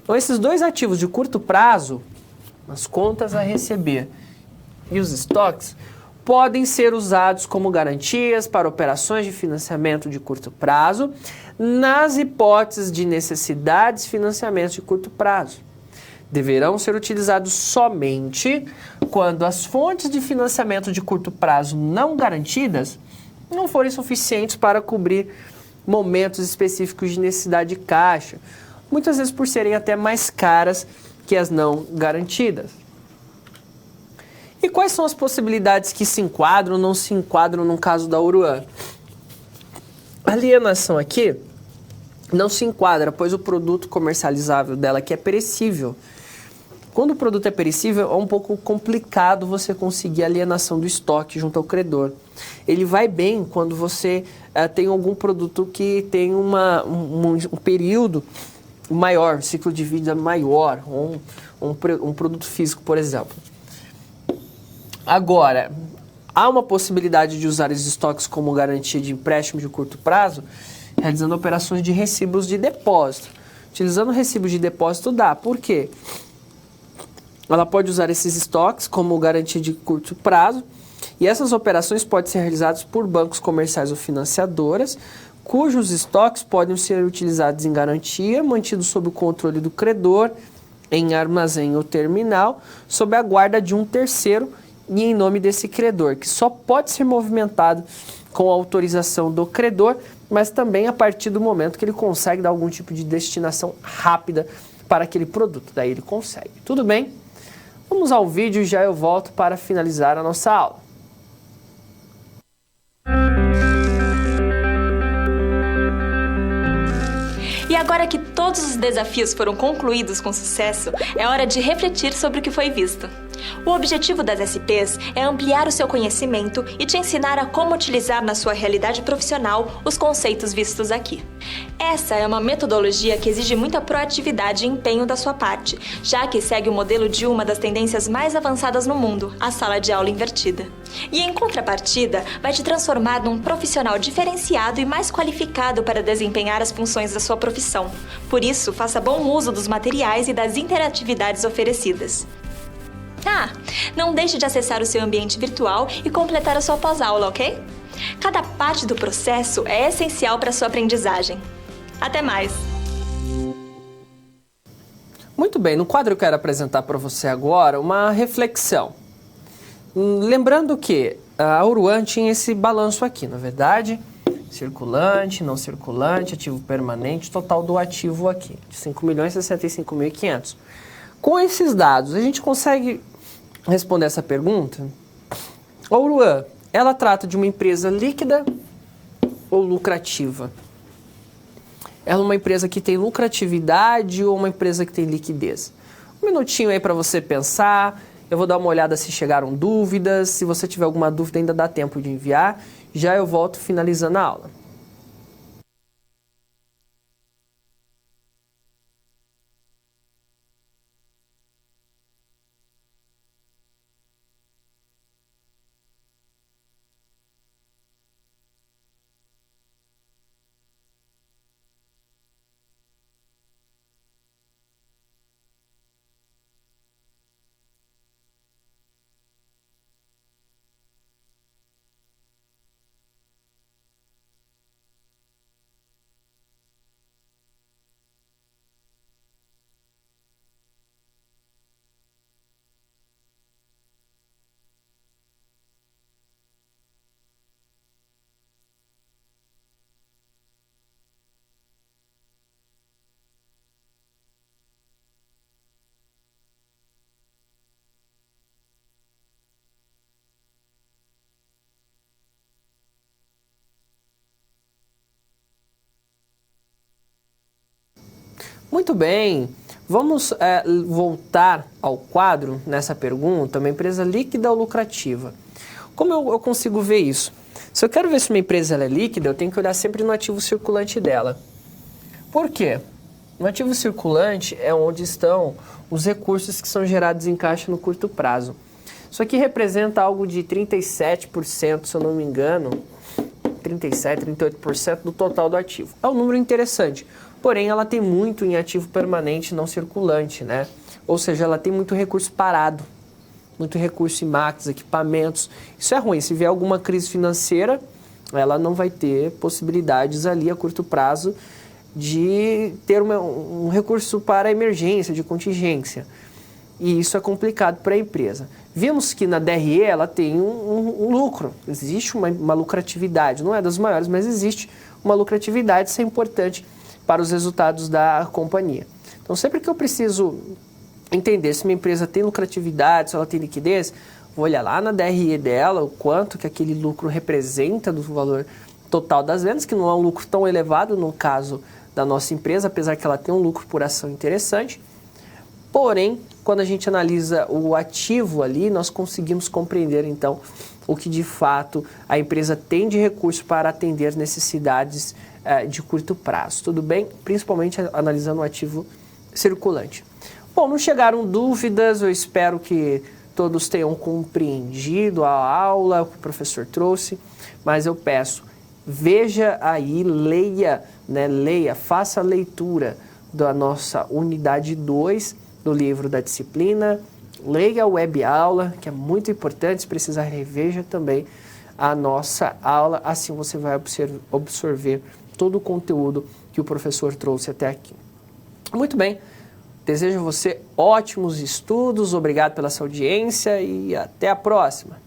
Então, esses dois ativos de curto prazo, as contas a receber e os estoques, podem ser usados como garantias para operações de financiamento de curto prazo, nas hipóteses de necessidades de financiamento de curto prazo. Deverão ser utilizados somente quando as fontes de financiamento de curto prazo não garantidas não forem suficientes para cobrir momentos específicos de necessidade de caixa, muitas vezes por serem até mais caras que as não garantidas. E quais são as possibilidades que se enquadram ou não se enquadram no caso da Oruan? A alienação aqui não se enquadra, pois o produto comercializável dela aqui é perecível. Quando o produto é perecível, é um pouco complicado você conseguir a alienação do estoque junto ao credor. Ele vai bem quando você tem algum produto que tem um período maior, ciclo de vida maior, um produto físico, por exemplo. Agora, há uma possibilidade de usar esses estoques como garantia de empréstimo de curto prazo, realizando operações de recibos de depósito. Utilizando recibos de depósito dá. Por quê? Ela pode usar esses estoques como garantia de curto prazo e essas operações podem ser realizadas por bancos comerciais ou financiadoras, cujos estoques podem ser utilizados em garantia, mantidos sob o controle do credor, em armazém ou terminal, sob a guarda de um terceiro e em nome desse credor, que só pode ser movimentado com a autorização do credor, mas também a partir do momento que ele consegue dar algum tipo de destinação rápida para aquele produto. Daí ele consegue. Tudo bem? Vamos ao vídeo e já eu volto para finalizar a nossa aula. E agora que todos os desafios foram concluídos com sucesso, é hora de refletir sobre o que foi visto. O objetivo das SPs é ampliar o seu conhecimento e te ensinar a como utilizar na sua realidade profissional os conceitos vistos aqui. Essa é uma metodologia que exige muita proatividade e empenho da sua parte, já que segue o modelo de uma das tendências mais avançadas no mundo, a sala de aula invertida. E em contrapartida, vai te transformar num profissional diferenciado e mais qualificado para desempenhar as funções da sua profissão. Por isso, faça bom uso dos materiais e das interatividades oferecidas. Não deixe de acessar o seu ambiente virtual e completar a sua pós-aula, ok? Cada parte do processo é essencial para a sua aprendizagem. Até mais! Muito bem, no quadro eu quero apresentar para você agora uma reflexão. Lembrando que a Oruan tinha esse balanço aqui, na verdade, circulante, não circulante, ativo permanente, total do ativo aqui, de 5.065.500. Com esses dados, a gente consegue responder essa pergunta? A Oruan, ela trata de uma empresa líquida ou lucrativa? Ela é uma empresa que tem lucratividade ou uma empresa que tem liquidez? Um minutinho aí para você pensar. Eu vou dar uma olhada se chegaram dúvidas. Se você tiver alguma dúvida, ainda dá tempo de enviar. Já eu volto finalizando a aula. Muito bem, vamos voltar ao quadro nessa pergunta, uma empresa líquida ou lucrativa? Como eu consigo ver isso? Se eu quero ver se uma empresa ela é líquida, eu tenho que olhar sempre no ativo circulante dela. Por quê? No ativo circulante é onde estão os recursos que são gerados em caixa no curto prazo. Isso aqui representa algo de 37%, se eu não me engano, 37%, 38% do total do ativo. É um número interessante. Porém, ela tem muito em ativo permanente não circulante, né? Ou seja, ela tem muito recurso parado, muito recurso em máquinas, equipamentos. Isso é ruim. Se vier alguma crise financeira, ela não vai ter possibilidades ali a curto prazo de ter um recurso para emergência, de contingência. E isso é complicado para a empresa. Vimos que na DRE ela tem um lucro, existe uma lucratividade, não é das maiores, mas existe uma lucratividade, isso é importante para os resultados da companhia. Então, sempre que eu preciso entender se minha empresa tem lucratividade, se ela tem liquidez, vou olhar lá na DRE dela, o quanto que aquele lucro representa do valor total das vendas, que não é um lucro tão elevado no caso da nossa empresa, apesar que ela tem um lucro por ação interessante. Porém, quando a gente analisa o ativo ali, nós conseguimos compreender, então, o que de fato a empresa tem de recurso para atender necessidades de curto prazo. Tudo bem? Principalmente analisando o ativo circulante. Bom, não chegaram dúvidas, eu espero que todos tenham compreendido a aula que o professor trouxe, mas eu peço, veja aí, leia, faça a leitura da nossa unidade 2 do livro da disciplina, leia a web aula, que é muito importante, se precisar reveja também a nossa aula, assim você vai absorver todo o conteúdo que o professor trouxe até aqui. Muito bem, desejo a você ótimos estudos, obrigado pela sua audiência e até a próxima.